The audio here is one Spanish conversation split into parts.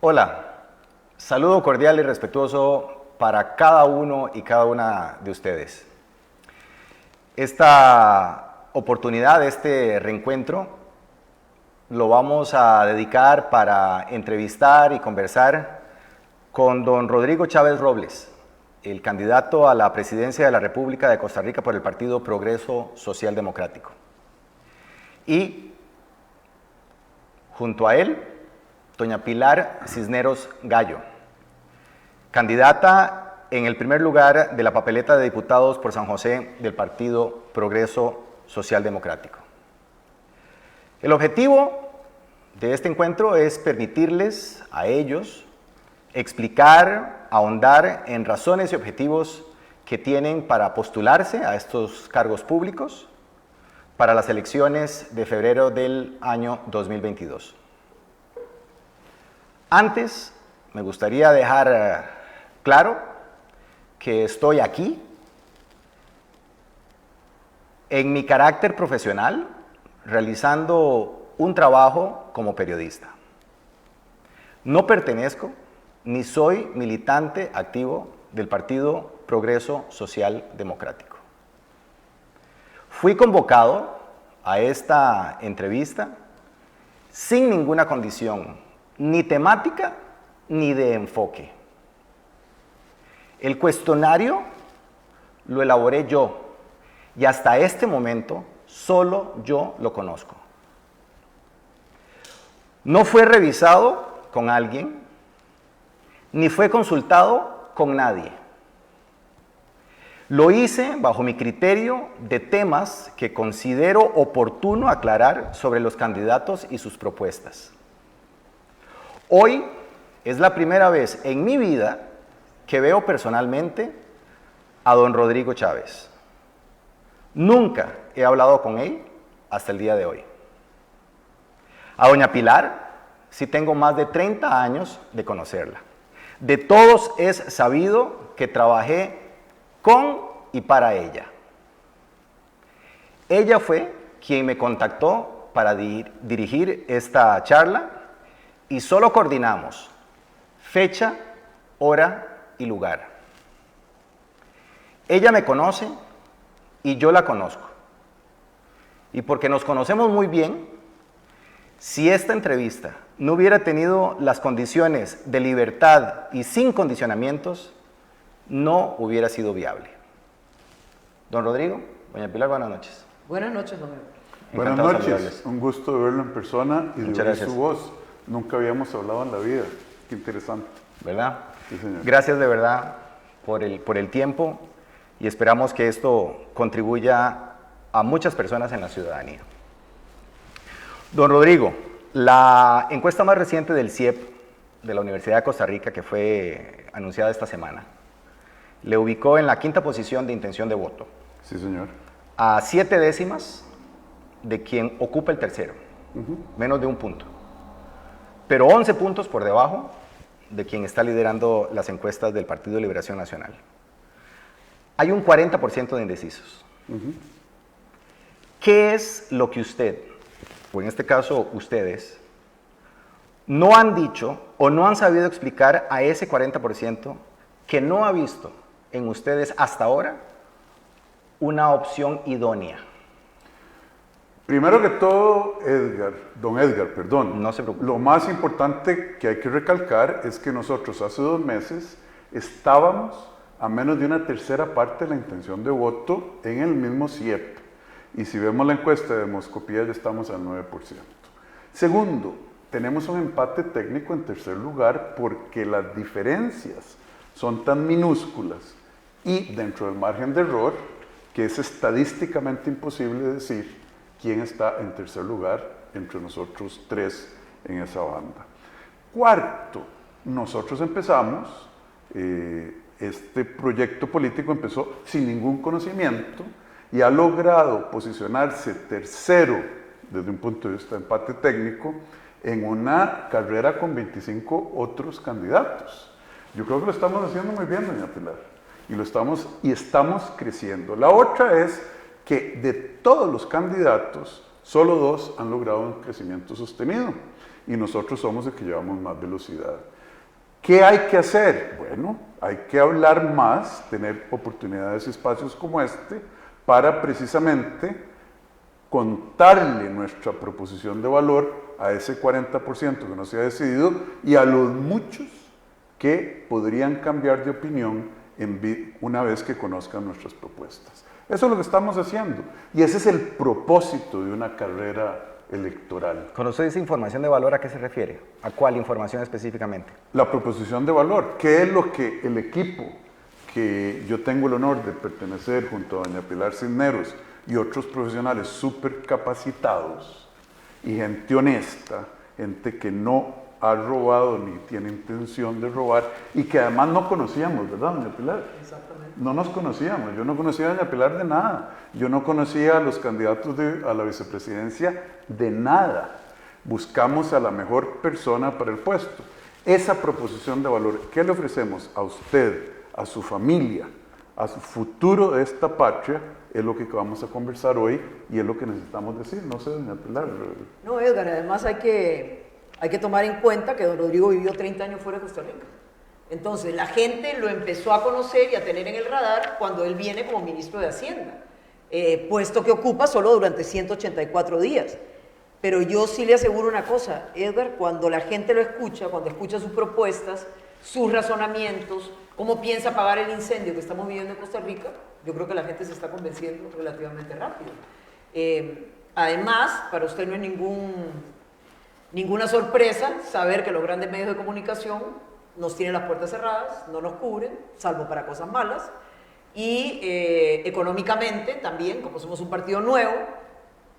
Hola, saludo cordial y respetuoso para cada uno y cada una de ustedes. Esta oportunidad, este reencuentro, lo vamos a dedicar para entrevistar y conversar con don Rodrigo Chávez Robles, el candidato a la presidencia de la República de Costa Rica por el Partido Progreso Social Democrático. Y junto a él, doña Pilar Cisneros Gallo, candidata en el primer lugar de la papeleta de diputados por San José del Partido Progreso Social Democrático. El objetivo de este encuentro es permitirles a ellos explicar, ahondar en razones y objetivos que tienen para postularse a estos cargos públicos para las elecciones de febrero del año 2022. Antes, me gustaría dejar claro que estoy aquí en mi carácter profesional, realizando un trabajo como periodista. No pertenezco ni soy militante activo del Partido Progreso Social Democrático. Fui convocado a esta entrevista sin ninguna condición, ni temática, ni de enfoque. El cuestionario lo elaboré yo y hasta este momento solo yo lo conozco. No fue revisado con alguien, ni fue consultado con nadie. Lo hice bajo mi criterio de temas que considero oportuno aclarar sobre los candidatos y sus propuestas. Hoy es la primera vez en mi vida que veo personalmente a don Rodrigo Chávez. Nunca he hablado con él hasta el día de hoy. A doña Pilar sí tengo más de 30 años de conocerla. De todos es sabido que trabajé con y para ella. Ella fue quien me contactó para dirigir esta charla y solo coordinamos fecha, hora y lugar. Ella me conoce y yo la conozco. Y porque nos conocemos muy bien, si esta entrevista no hubiera tenido las condiciones de libertad y sin condicionamientos, no hubiera sido viable. Don Rodrigo, doña Pilar, buenas noches. Buenas noches, don Ever. Buenas noches, un gusto verlo en persona y de oír su voz. Nunca habíamos hablado en la vida, qué interesante. ¿Verdad? Sí, señor. Gracias de verdad por el tiempo y esperamos que esto contribuya a muchas personas en la ciudadanía. Don Rodrigo, la encuesta más reciente del CIEP de la Universidad de Costa Rica, que fue anunciada esta semana, le ubicó en la 5ª posición de intención de voto. Sí, señor. A 7 décimas de quien ocupa el tercero, menos de un punto. Pero 11 puntos por debajo de quien está liderando las encuestas del Partido de Liberación Nacional. Hay un 40% de indecisos. ¿Qué es lo que usted, o en este caso ustedes, no han dicho o no han sabido explicar a ese 40% que no ha visto en ustedes hasta ahora una opción idónea? Primero que todo, don Edgar, No se preocupe. lo más importante que hay que recalcar es que nosotros hace 2 meses estábamos a menos de una tercera parte de la intención de voto en el mismo CIEP. Y si vemos la encuesta de demoscopía ya estamos al 9%. Segundo, tenemos un empate técnico en tercer lugar porque las diferencias son tan minúsculas y dentro del margen de error que es estadísticamente imposible decir quién está en tercer lugar entre nosotros 3 en esa banda. Cuarto, nosotros empezamos, este proyecto político empezó sin ningún conocimiento y ha logrado posicionarse tercero desde un punto de vista de empate técnico en una carrera con 25 otros candidatos. Yo creo que lo estamos haciendo muy bien, doña Pilar, y estamos creciendo. La otra es que de todos los candidatos, Solo 2 han logrado un crecimiento sostenido y nosotros somos el que llevamos más velocidad. ¿Qué hay que hacer? Bueno, hay que hablar más, tener oportunidades y espacios como este para precisamente contarle nuestra proposición de valor a ese 40% que no se ha decidido y a los muchos que podrían cambiar de opinión una vez que conozcan nuestras propuestas. Eso es lo que estamos haciendo y ese es el propósito de una carrera electoral. Cuando usted dice información de valor, ¿a qué se refiere? ¿A cuál información específicamente? La proposición de valor, ¿qué es lo que el equipo que yo tengo el honor de pertenecer junto a doña Pilar Cisneros y otros profesionales súper capacitados y gente honesta, gente que no ha robado ni tiene intención de robar y que además no conocíamos, ¿verdad, doña Pilar? Exactamente. No nos conocíamos, yo no conocía a doña Pilar de nada, yo no conocía a los candidatos a la vicepresidencia de nada. Buscamos a la mejor persona para el puesto. Esa proposición de valor, ¿qué le ofrecemos a usted, a su familia, a su futuro de esta patria? Es lo que vamos a conversar hoy y es lo que necesitamos decir. No sé, doña Pilar. No, Edgar, además hay que tomar en cuenta que don Rodrigo vivió 30 años fuera de Costa Rica. Entonces, la gente lo empezó a conocer y a tener en el radar cuando él viene como ministro de Hacienda, puesto que ocupa solo durante 184 días. Pero yo sí le aseguro una cosa, Edgar, cuando la gente lo escucha, cuando escucha sus propuestas, sus razonamientos, cómo piensa apagar el incendio que estamos viviendo en Costa Rica, yo creo que la gente se está convenciendo relativamente rápido. Además, para usted no es ninguna sorpresa saber que los grandes medios de comunicación nos tienen las puertas cerradas, no nos cubren, salvo para cosas malas, y económicamente también, como somos un partido nuevo,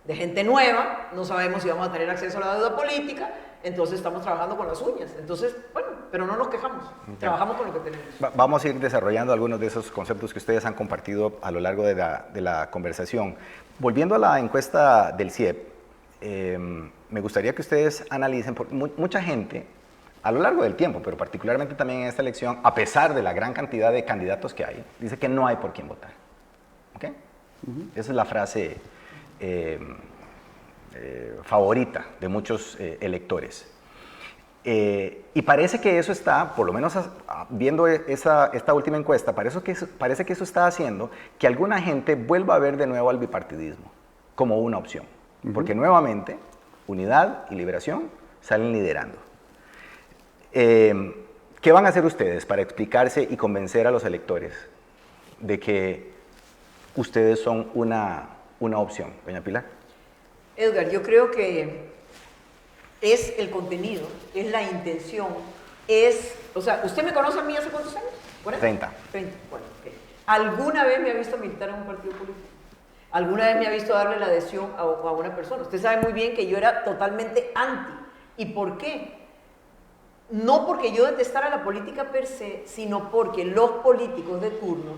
de gente nueva, no sabemos si vamos a tener acceso a la deuda política, entonces estamos trabajando con las uñas. Entonces, bueno, pero no nos quejamos, trabajamos con lo que tenemos. Vamos a ir desarrollando algunos de esos conceptos que ustedes han compartido a lo largo de la conversación. Volviendo a la encuesta del CIEP, me gustaría que ustedes analicen, porque mucha gente, a lo largo del tiempo, pero particularmente también en esta elección, a pesar de la gran cantidad de candidatos que hay, dice que no hay por quién votar. ¿Okay? Esa es la frase favorita de muchos electores. Y parece que eso está, por lo menos viendo esta última encuesta, parece que eso está haciendo que alguna gente vuelva a ver de nuevo al bipartidismo como una opción. Porque nuevamente, Unidad y Liberación salen liderando. ¿Qué van a hacer ustedes para explicarse y convencer a los electores de que ustedes son una opción? Doña Pilar. Edgar, yo creo que es el contenido, es la intención, o sea, ¿usted me conoce a mí hace cuántos años? 30. 30, bueno, ok. ¿Alguna vez me ha visto militar en un partido político? ¿Alguna vez me ha visto darle la adhesión a una persona? Usted sabe muy bien que yo era totalmente anti. ¿Y por qué? No porque yo detestara la política per se, sino porque los políticos de turno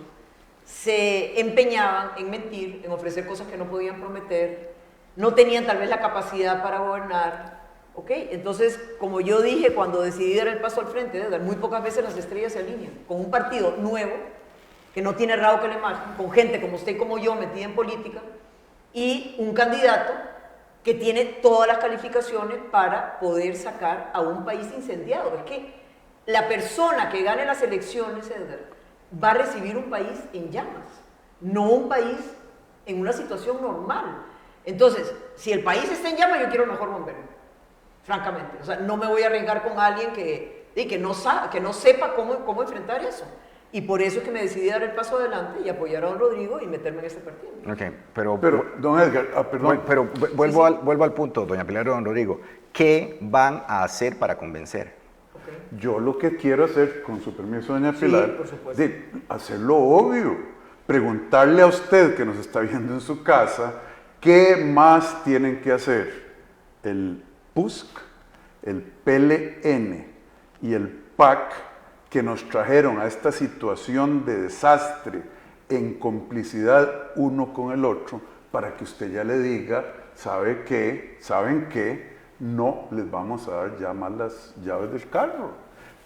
se empeñaban en mentir, en ofrecer cosas que no podían prometer, no tenían tal vez la capacidad para gobernar, ¿ok? Entonces, como yo dije cuando decidí dar el paso al frente, Edgar, muy pocas veces las estrellas se alinean. Con un partido nuevo, que no tiene rabo que le imagen, con gente como usted y como yo metida en política, y un candidato que tiene todas las calificaciones para poder sacar a un país incendiado. Es que la persona que gane las elecciones, Edgar, va a recibir un país en llamas, no un país en una situación normal. Entonces, si el país está en llamas, yo quiero el mejor bombero, francamente. O sea, no me voy a arriesgar con alguien que no sepa cómo enfrentar eso. Y por eso es que me decidí dar el paso adelante y apoyar a don Rodrigo y meterme en este partido. Ok, pero don Edgar, perdón. Pero vuelvo al punto, doña Pilar y don Rodrigo. ¿Qué van a hacer para convencer? Okay. Yo lo que quiero hacer, con su permiso, doña Pilar, por supuesto, de hacerlo obvio. Preguntarle a usted que nos está viendo en su casa, ¿qué más tienen que hacer el PUSC, el PLN y el PAC que nos trajeron a esta situación de desastre en complicidad uno con el otro, para que usted ya le diga, ¿saben qué? No les vamos a dar ya más las llaves del carro.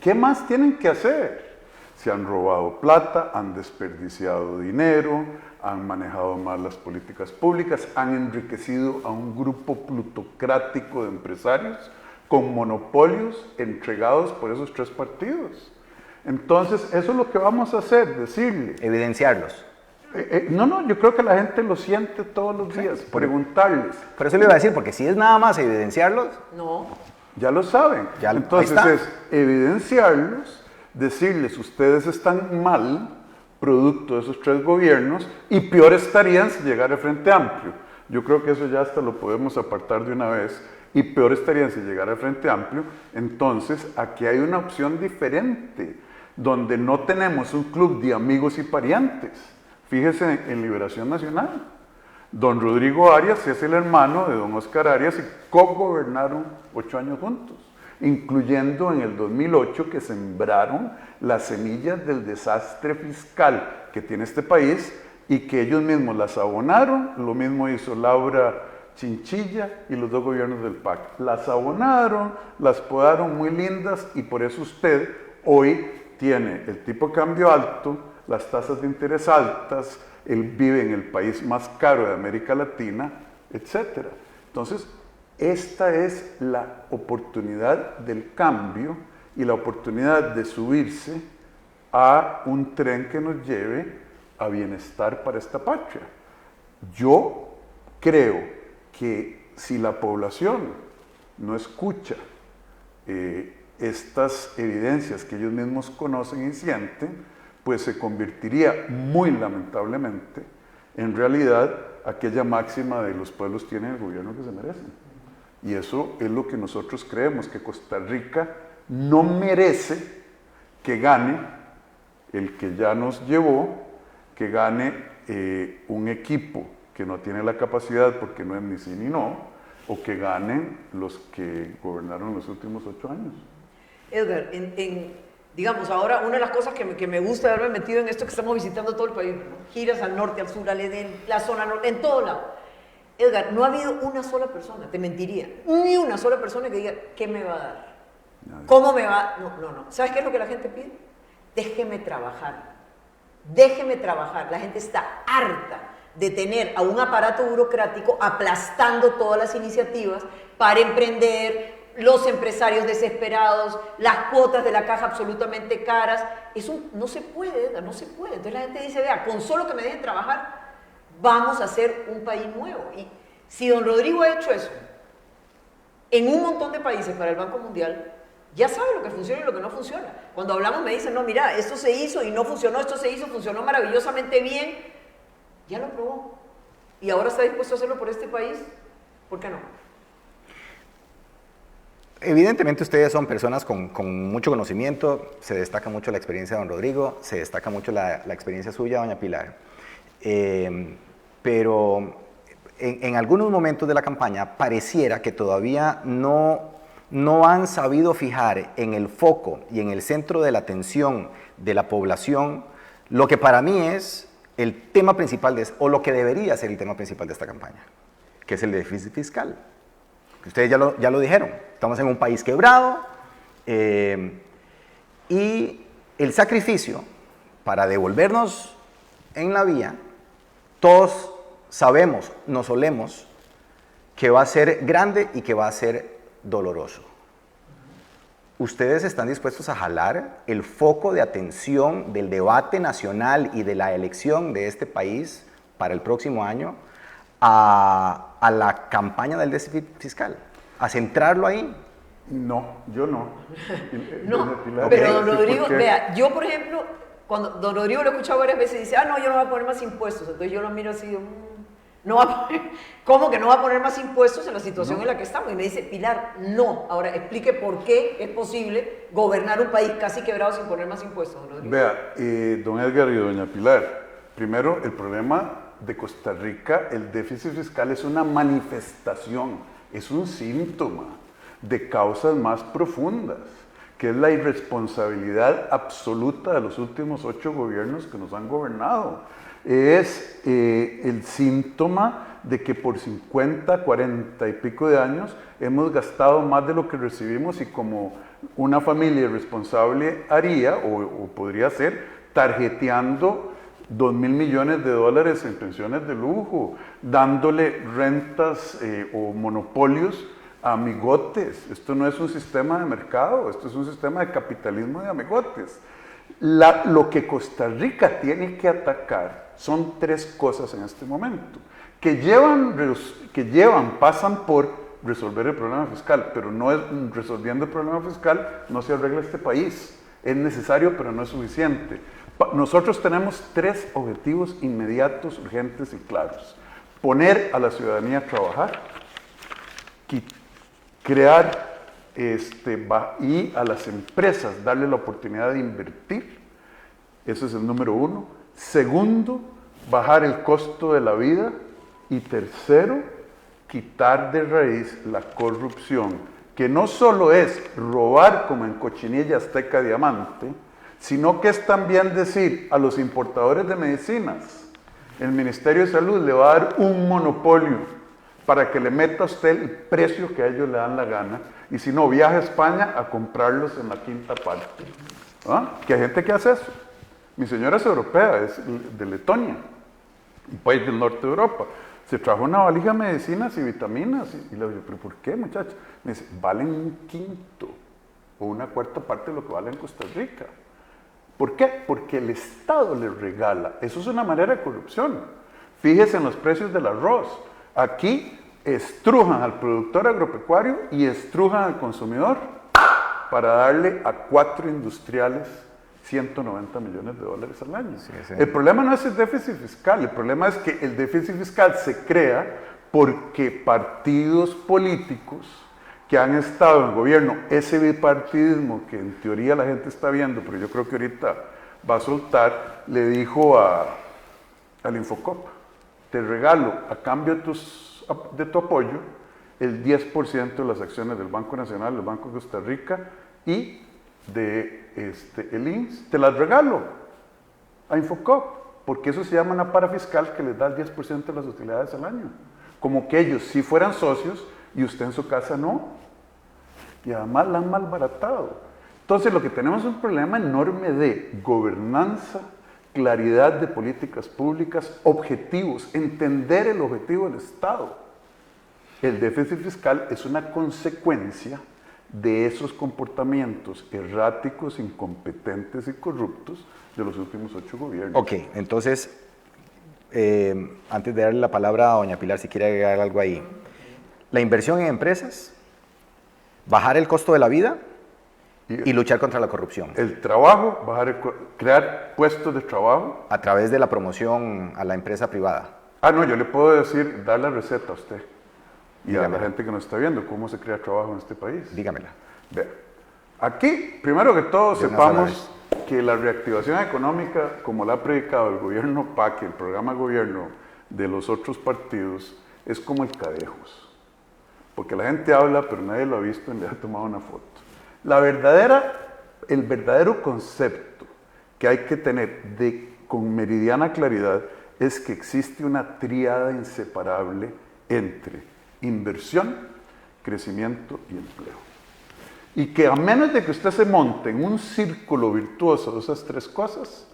¿Qué más tienen que hacer? Se han robado plata, han desperdiciado dinero, han manejado mal las políticas públicas, han enriquecido a un grupo plutocrático de empresarios con monopolios entregados por esos 3 partidos. Entonces, eso es lo que vamos a hacer, decirle. Evidenciarlos. No, yo creo que la gente lo siente todos los días, preguntarles. Por eso le iba a decir, porque si es nada más evidenciarlos, No. Ya lo saben. Ya, entonces ahí está. es evidenciarlos, decirles, ustedes están mal, producto de esos 3 gobiernos, y peor estarían si llegara el Frente Amplio. Yo creo que eso ya hasta lo podemos apartar de una vez, y peor estarían si llegara el Frente Amplio. Entonces, aquí hay una opción diferente, donde no tenemos un club de amigos y parientes. Fíjese en Liberación Nacional. Don Rodrigo Arias es el hermano de don Oscar Arias y co-gobernaron 8 años juntos, incluyendo en el 2008 que sembraron las semillas del desastre fiscal que tiene este país y que ellos mismos las abonaron. Lo mismo hizo Laura Chinchilla y los 2 gobiernos del PAC. Las abonaron, las podaron muy lindas y por eso usted hoy tiene el tipo de cambio alto, las tasas de interés altas, él vive en el país más caro de América Latina, etc. Entonces, esta es la oportunidad del cambio y la oportunidad de subirse a un tren que nos lleve a bienestar para esta patria. Yo creo que si la población no escucha estas evidencias que ellos mismos conocen y sienten, pues se convertiría muy lamentablemente en realidad aquella máxima de los pueblos tienen el gobierno que se merecen. Y eso es lo que nosotros creemos, que Costa Rica no merece que gane el que ya nos llevó, que gane un equipo que no tiene la capacidad porque no es ni sí ni no, o que ganen los que gobernaron los últimos 8 años. Edgar, digamos, ahora una de las cosas que me gusta de haberme metido en esto que estamos visitando todo el país, ¿no? Giras al norte, al sur, al Edén, la zona norte, en todo lado. Edgar, no ha habido una sola persona, te mentiría, ni una sola persona que diga, ¿qué me va a dar? Nadie. ¿Cómo me va? No. ¿Sabes qué es lo que la gente pide? Déjeme trabajar. Déjeme trabajar. La gente está harta de tener a un aparato burocrático aplastando todas las iniciativas para emprender, los empresarios desesperados, las cuotas de la caja absolutamente caras. Eso no se puede, Edgar, no se puede. Entonces la gente dice, vea, con solo que me dejen trabajar, vamos a hacer un país nuevo. Y si don Rodrigo ha hecho eso en un montón de países para el Banco Mundial, ya sabe lo que funciona y lo que no funciona. Cuando hablamos me dicen, no, mira, esto se hizo y no funcionó, esto se hizo, funcionó maravillosamente bien. Ya lo probó. Y ahora está dispuesto a hacerlo por este país. ¿Por qué no? Evidentemente ustedes son personas con mucho conocimiento, se destaca mucho la experiencia de don Rodrigo, se destaca mucho la experiencia suya, doña Pilar, pero en algunos momentos de la campaña pareciera que todavía no han sabido fijar en el foco y en el centro de la atención de la población lo que para mí es el tema principal, o lo que debería ser el tema principal de esta campaña, que es el déficit fiscal. Ustedes ya lo dijeron, estamos en un país quebrado y el sacrificio para devolvernos en la vía, todos sabemos, nos olemos, que va a ser grande y que va a ser doloroso. ¿Ustedes están dispuestos a jalar el foco de atención del debate nacional y de la elección de este país para el próximo año a la campaña del déficit fiscal? ¿A centrarlo ahí? No, yo no. No, pero don Rodrigo, vea, yo por ejemplo, cuando don Rodrigo lo he escuchado varias veces, dice, no, yo no voy a poner más impuestos. Entonces yo lo miro así, no va a poner, ¿cómo que no va a poner más impuestos en la situación en la que estamos? Y me dice, Pilar, no. Ahora explique por qué es posible gobernar un país casi quebrado sin poner más impuestos, don Rodrigo. Vea, don Edgar y doña Pilar, primero el problema de Costa Rica, el déficit fiscal es una manifestación, es un síntoma de causas más profundas, que es la irresponsabilidad absoluta de los últimos 8 gobiernos que nos han gobernado. Es el síntoma de que por 50, 40 y pico de años hemos gastado más de lo que recibimos y como una familia irresponsable haría o podría ser, tarjeteando 2.000 millones de dólares en pensiones de lujo, dándole rentas o monopolios a amigotes. Esto no es un sistema de mercado, esto es un sistema de capitalismo de amigotes. Lo que Costa Rica tiene que atacar son 3 cosas en este momento, pasan por resolver el problema fiscal, pero no es resolviendo el problema fiscal, no se arregla este país. Es necesario, pero no es suficiente. Nosotros tenemos 3 objetivos inmediatos, urgentes y claros. Poner a la ciudadanía a trabajar, crear y a las empresas darle la oportunidad de invertir. Ese es el número 1. Segundo, bajar el costo de la vida. Y tercero, quitar de raíz la corrupción, que no solo es robar como en Cochinilla Azteca Diamante, sino que es también decir a los importadores de medicinas, el Ministerio de Salud le va a dar un monopolio para que le meta a usted el precio que a ellos le dan la gana, y si no, viaja a España a comprarlos en la quinta parte. ¿Ah? Que hay gente que hace eso. Mi señora es europea, es de Letonia, un país del norte de Europa. Se trajo una valija de medicinas y vitaminas. Y le digo, ¿pero por qué, muchachos? Me dice, valen 1/5 o 1/4 parte de lo que vale en Costa Rica. ¿Por qué? Porque el Estado les regala. Eso es una manera de corrupción. Fíjese en los precios del arroz. Aquí estrujan al productor agropecuario y estrujan al consumidor para darle a 4 industriales 190 millones de dólares al año. Sí, sí. El problema no es el déficit fiscal, el problema es que el déficit fiscal se crea porque partidos políticos que han estado en el gobierno, ese bipartidismo que en teoría la gente está viendo, pero yo creo que ahorita va a soltar, le dijo al Infocop, te regalo a cambio de tu apoyo el 10% de las acciones del Banco Nacional, del Banco de Costa Rica y de el INS, te las regalo a Infocop, porque eso se llama una parafiscal que les da el 10% de las utilidades al año. Como que ellos sí fueran socios y usted en su casa no. Y además la han malbaratado. Entonces lo que tenemos es un problema enorme de gobernanza, claridad de políticas públicas, objetivos, entender el objetivo del Estado. El déficit fiscal es una consecuencia de esos comportamientos erráticos, incompetentes y corruptos de los últimos 8 gobiernos. Ok, entonces, antes de darle la palabra a doña Pilar, si quiere agregar algo ahí. La inversión en empresas, bajar el costo de la vida y luchar contra la corrupción. El trabajo, crear puestos de trabajo. A través de la promoción a la empresa privada. Ah, no, yo le puedo decir, dar la receta a usted. Y Dígamela. a la gente que nos está viendo, cómo se crea trabajo en este país. Dígamela. Vea, aquí, primero que todo, De una sola sepamos que la reactivación económica, como la ha predicado el gobierno PAC, el programa de gobierno de los otros partidos, es como el Cadejos. Porque la gente habla, pero nadie lo ha visto ni le ha tomado una foto. El verdadero concepto que hay que tener con meridiana claridad es que existe una tríada inseparable entre inversión, crecimiento y empleo. Y que a menos de que usted se monte en un círculo virtuoso de esas 3 cosas,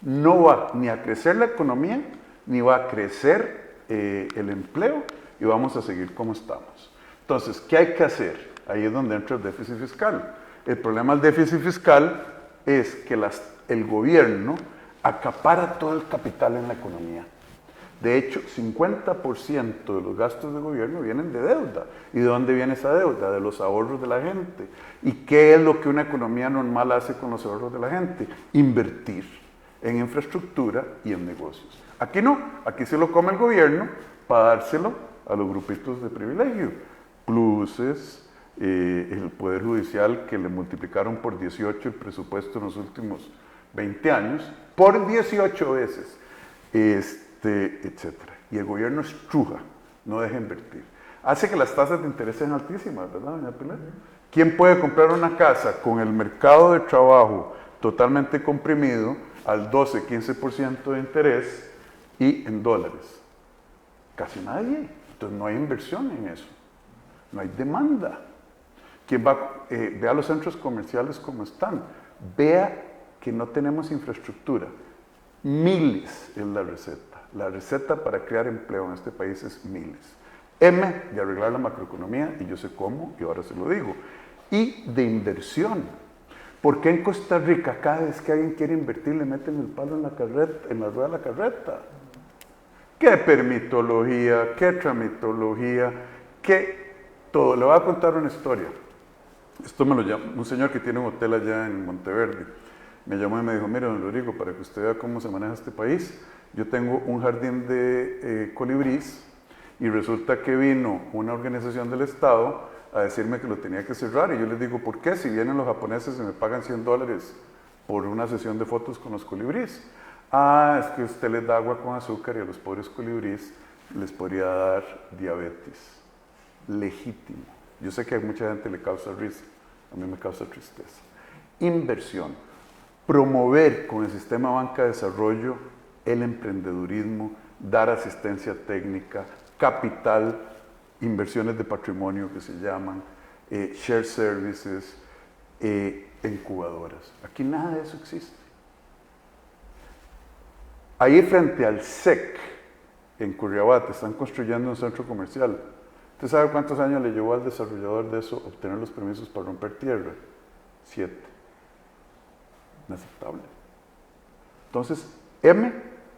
no va ni a crecer la economía, ni va a crecer el empleo, y vamos a seguir como estamos. Entonces, ¿qué hay que hacer? Ahí es donde entra el déficit fiscal. El problema del déficit fiscal es que el gobierno acapara todo el capital en la economía. De hecho, 50% de los gastos del gobierno vienen de deuda. ¿Y de dónde viene esa deuda? De los ahorros de la gente. ¿Y qué es lo que una economía normal hace con los ahorros de la gente? Invertir en infraestructura y en negocios. Aquí no, aquí se lo come el gobierno para dárselo a los grupitos de privilegio. Pluses, el Poder Judicial que le multiplicaron por 18 el presupuesto en los últimos 20 años, por 18 veces. Etcétera. Y el gobierno estruja, no deja invertir. Hace que las tasas de interés sean altísimas, ¿verdad, doña Pilar? ¿Quién puede comprar una casa con el mercado de trabajo totalmente comprimido al 12-15% de interés y en dólares? Casi nadie. Entonces no hay inversión en eso. No hay demanda. Vea los centros comerciales como están. Vea que no tenemos infraestructura Miles es la receta. La receta para crear empleo en este país es miles. M, de arreglar la macroeconomía, y yo sé cómo, y ahora se lo digo. Y de inversión. ¿Por qué en Costa Rica cada vez que alguien quiere invertir le meten el palo en la carreta, en la rueda de la carreta? ¿Qué permitología? ¿Qué tramitología? ¿Qué todo? Le voy a contar una historia. Esto me lo llama un señor que tiene un hotel allá en Monteverde. Me llamó y me dijo, mire, don Rodrigo, para que usted vea cómo se maneja este país, yo tengo un jardín de colibrís y resulta que vino una organización del Estado a decirme que lo tenía que cerrar. Y yo les digo, ¿por qué? Si vienen los japoneses y me pagan $100 por una sesión de fotos con los colibrís. Ah, es que usted les da agua con azúcar y a los pobres colibrís les podría dar diabetes. Legítimo. Yo sé que a mucha gente le causa risa, a mí me causa tristeza. Inversión. Promover con el sistema banca de desarrollo el emprendedurismo, dar asistencia técnica, capital, inversiones de patrimonio que se llaman, share services, incubadoras. Aquí nada de eso existe. Ahí frente al SEC, en Curriabat, están construyendo un centro comercial. ¿Usted sabe cuántos años le llevó al desarrollador de eso obtener los permisos para romper tierra? 7. Inaceptable. Entonces, M,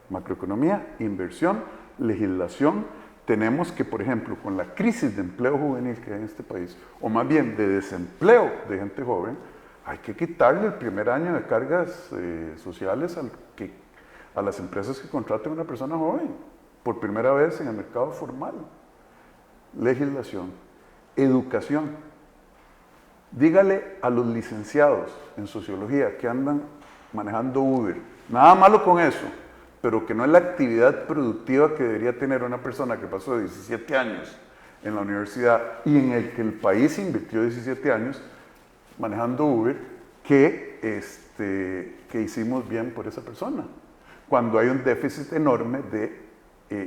macroeconomía, inversión, legislación. Tenemos que, por ejemplo, con la crisis de empleo juvenil que hay en este país, o más bien de desempleo de gente joven, hay que quitarle el primer año de cargas sociales a las empresas que contraten a una persona joven, por primera vez en el mercado formal. Legislación, educación. Dígale a los licenciados en sociología que andan manejando Uber, nada malo con eso, pero que no es la actividad productiva que debería tener una persona que pasó de 17 años en la universidad y en el que el país invirtió 17 años manejando Uber, que hicimos bien por esa persona. Cuando hay un déficit enorme de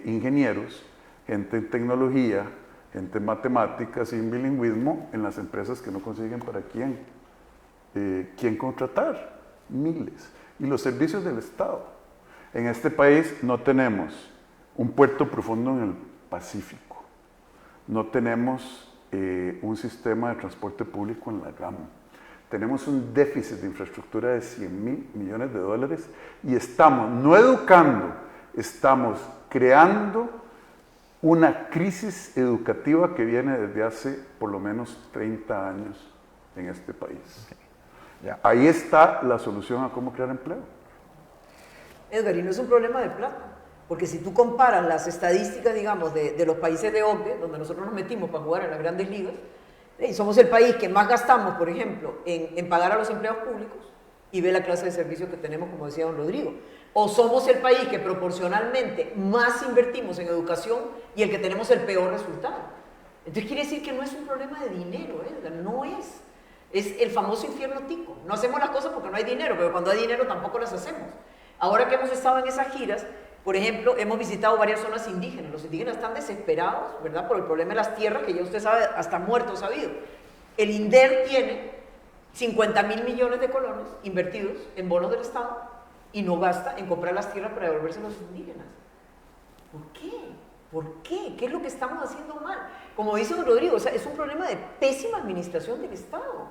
ingenieros, gente en tecnología, gente en matemáticas y en bilingüismo en las empresas que no consiguen para quién contratar. Miles. Y los servicios del Estado. En este país no tenemos un puerto profundo en el Pacífico. No tenemos un sistema de transporte público en la GAM. Tenemos un déficit de infraestructura de $100,000 millones y estamos no educando, estamos creando una crisis educativa que viene desde hace por lo menos 30 años en este país. Okay. Yeah. Ahí está la solución a cómo crear empleo. Edgar, y no es un problema de plata, porque si tú comparas las estadísticas, digamos, de los países de OCDE, donde nosotros nos metimos para jugar en las grandes ligas, y somos el país que más gastamos, por ejemplo, en pagar a los empleados públicos, y ve la clase de servicios que tenemos, como decía don Rodrigo. O somos el país que proporcionalmente más invertimos en educación y el que tenemos el peor resultado. Entonces quiere decir que no es un problema de dinero, Edgar, no es. Es el famoso infierno tico. No hacemos las cosas porque no hay dinero, pero cuando hay dinero tampoco las hacemos. Ahora que hemos estado en esas giras, por ejemplo, hemos visitado varias zonas indígenas. Los indígenas están desesperados, ¿verdad?, por el problema de las tierras, que ya usted sabe, hasta muertos ha habido. El INDER tiene 50,000 millones de colones invertidos en bonos del Estado y no gasta en comprar las tierras para devolverse a los indígenas. ¿Por qué? ¿Por qué? ¿Qué es lo que estamos haciendo mal? Como dice don Rodrigo, o sea, es un problema de pésima administración del Estado.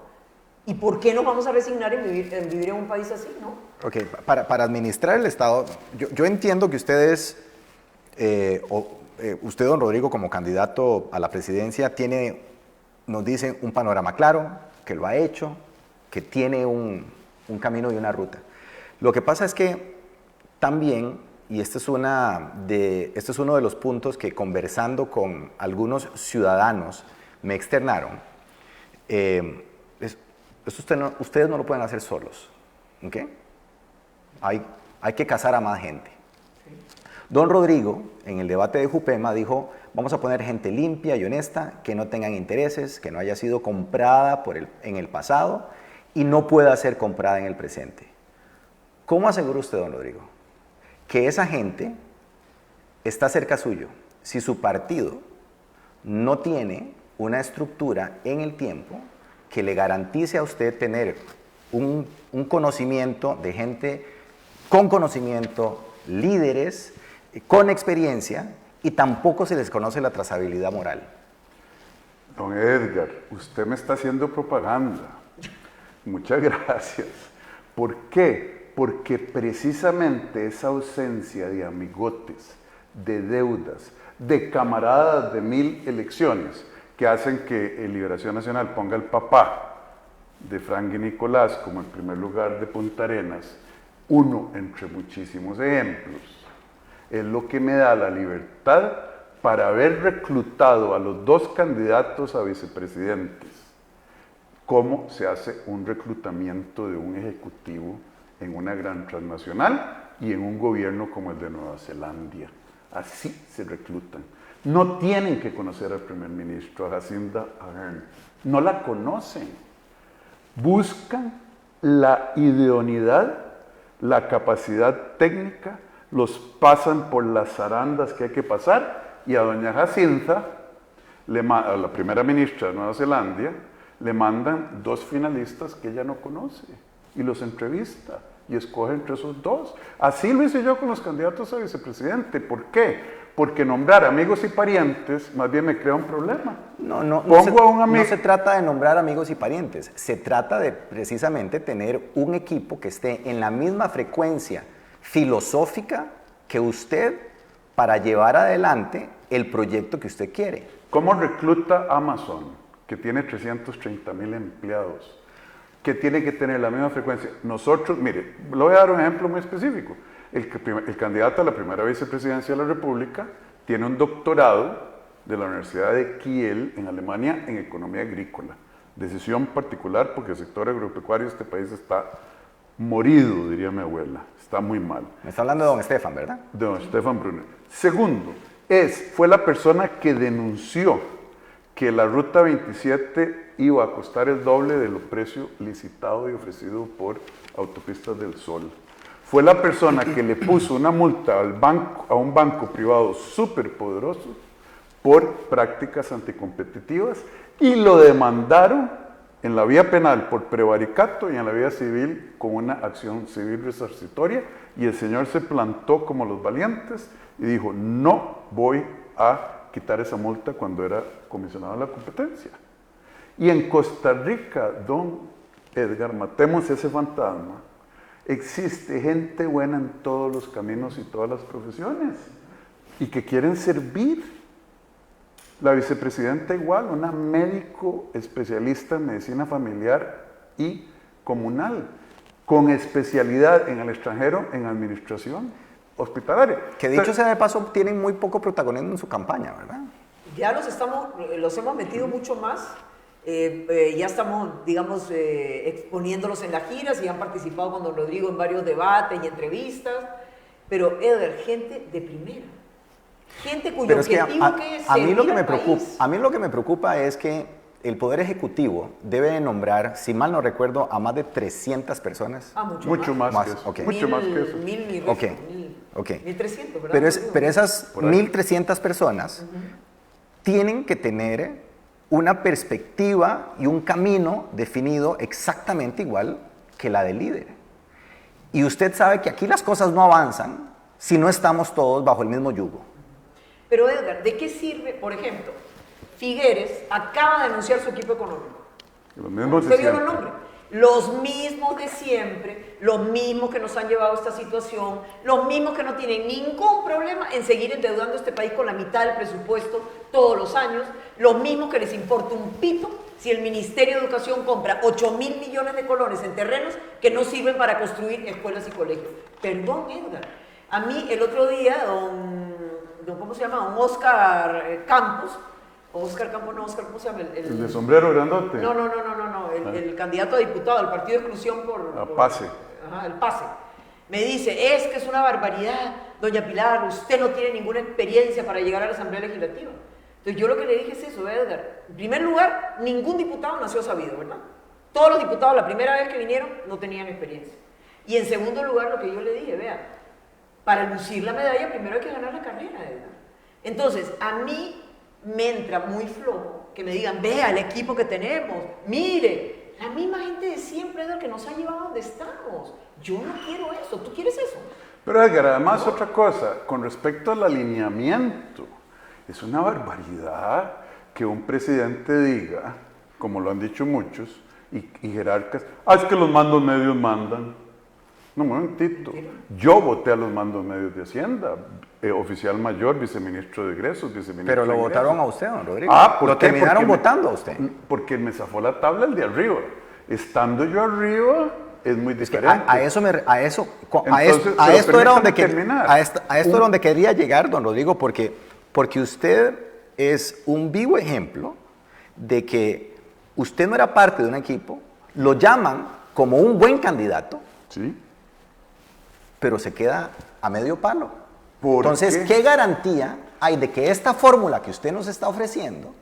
¿Y por qué nos vamos a resignar en vivir en un país así, no? Ok, para administrar el Estado, yo entiendo que ustedes, usted, don Rodrigo, como candidato a la presidencia, nos dice un panorama claro, que lo ha hecho, que tiene un camino y una ruta. Lo que pasa es que también, y este es uno de los puntos que conversando con algunos ciudadanos me externaron, ustedes no lo pueden hacer solos, ¿ok? Hay que casar a más gente. Don Rodrigo, en el debate de Jupema, dijo, vamos a poner gente limpia y honesta, que no tengan intereses, que no haya sido comprada en el pasado y no pueda ser comprada en el presente. ¿Cómo asegura usted, don Rodrigo, que esa gente está cerca suyo si su partido no tiene una estructura en el tiempo que le garantice a usted tener un conocimiento de gente con conocimiento, líderes, con experiencia, y tampoco se les conoce la trazabilidad moral. Don Edgar, usted me está haciendo propaganda. Muchas gracias. ¿Por qué? Porque precisamente esa ausencia de amigotes, de deudas, de camaradas de 1000 elecciones, que hacen que el Liberación Nacional ponga al papá de Frank y Nicolás como el primer lugar de Punta Arenas, uno entre muchísimos ejemplos, es lo que me da la libertad para haber reclutado a los 2 candidatos a vicepresidentes. ¿Cómo se hace un reclutamiento de un ejecutivo en una gran transnacional y en un gobierno como el de Nueva Zelanda? Así se reclutan. No tienen que conocer al primer ministro, a Jacinda Ardern. No la conocen. Buscan la idoneidad, la capacidad técnica, los pasan por las zarandas que hay que pasar, y a doña Jacinta, a la primera ministra de Nueva Zelanda, le mandan 2 finalistas que ella no conoce y los entrevista y escoge entre esos 2. Así lo hice yo con los candidatos a vicepresidente. ¿Por qué? Porque nombrar amigos y parientes más bien me crea un problema. No se trata de nombrar amigos y parientes, se trata de precisamente tener un equipo que esté en la misma frecuencia filosófica que usted para llevar adelante el proyecto que usted quiere. ¿Cómo recluta Amazon, que tiene 330,000 empleados, que tiene que tener la misma frecuencia? Nosotros, mire, le voy a dar un ejemplo muy específico. El candidato a la primera vicepresidencia de la República tiene un doctorado de la Universidad de Kiel en Alemania en economía agrícola. Decisión particular porque el sector agropecuario de este país está morido, diría mi abuela. Está muy mal. Me está hablando de don Estefan, ¿verdad? De don Stefan Brunner. Segundo, fue la persona que denunció que la Ruta 27 iba a costar el doble de lo precio licitado y ofrecido por Autopistas del Sol. Fue la persona que le puso una multa a un banco privado súper poderoso por prácticas anticompetitivas y lo demandaron en la vía penal por prevaricato y en la vía civil con una acción civil resarcitoria, y el señor se plantó como los valientes y dijo: no voy a quitar esa multa cuando era comisionado de la competencia. Y en Costa Rica, don Edgar, matemos ese fantasma, existe gente buena en todos los caminos y todas las profesiones y que quieren servir. La vicepresidenta igual, una médico especialista en medicina familiar y comunal, con especialidad en el extranjero en administración hospitalaria. Que dicho sea de paso, tienen muy poco protagonismo en su campaña, ¿verdad? Ya los hemos metido mucho más. Ya estamos, digamos, exponiéndolos en las giras y han participado con don Rodrigo en varios debates y entrevistas. Pero, Edgar, gente de primera. Gente cuyo objetivo es servir al país. A mí lo que me preocupa es que el Poder Ejecutivo debe de nombrar, si mal no recuerdo, a más de 300 personas. Mucho más que eso. Okay. Mucho más que eso. 1.300, ¿verdad? Pero esas 1.300 personas tienen que tener una perspectiva y un camino definido exactamente igual que la del líder. Y usted sabe que aquí las cosas no avanzan si no estamos todos bajo el mismo yugo. Pero Edgar, ¿de qué sirve, por ejemplo, Figueres acaba de anunciar su equipo económico? Los mismos de ¿Usted vio siempre. los nombres? Los mismos de siempre, los mismos que nos han llevado a esta situación, los mismos que no tienen ningún problema en seguir endeudando a este país con la mitad del presupuesto todos los años, los mismos que les importa un pito si el Ministerio de Educación compra 8.000 millones de colones en terrenos que no sirven para construir escuelas y colegios. Perdón, Edgar, a mí el otro día, ¿cómo se llama? Don Oscar Campos, ¿cómo se llama? El de sombrero grandote. No, el candidato a diputado, el Partido de Exclusión por PASE. Ajá, el PASE. Me dice, es que es una barbaridad, doña Pilar, usted no tiene ninguna experiencia para llegar a la Asamblea Legislativa. Entonces yo lo que le dije es eso, Edgar. En primer lugar, ningún diputado nació sabido, ¿verdad? Todos los diputados la primera vez que vinieron no tenían experiencia. Y en segundo lugar, lo que yo le dije, vea, para lucir la medalla primero hay que ganar la carrera, Edgar. Entonces, a mí me entra muy flojo que me digan, vea el equipo que tenemos, mire, La misma gente de siempre es lo que nos ha llevado a donde estamos. Yo no quiero eso. ¿Tú quieres eso? Pero Edgar, además otra cosa, con respecto al alineamiento, es una barbaridad que un presidente diga, como lo han dicho muchos, y jerarcas, es que los mandos medios mandan. No, un momentito. Yo voté a los mandos medios de Hacienda, oficial mayor, viceministro de egresos, viceministro Pero lo de egresos. votaron a usted, don Rodrigo. ¿por lo qué? terminaron Porque votando a usted. Porque me zafó la tabla el de arriba. Estando yo arriba, es muy diferente. A esto Entonces, era donde terminar. a esto es donde quería llegar, don Rodrigo, porque usted es un vivo ejemplo de que usted no era parte de un equipo, lo llaman como un buen candidato, ¿Sí? pero se queda a medio palo. ¿Por Entonces, qué? ¿qué garantía hay de que esta fórmula que usted nos está ofreciendo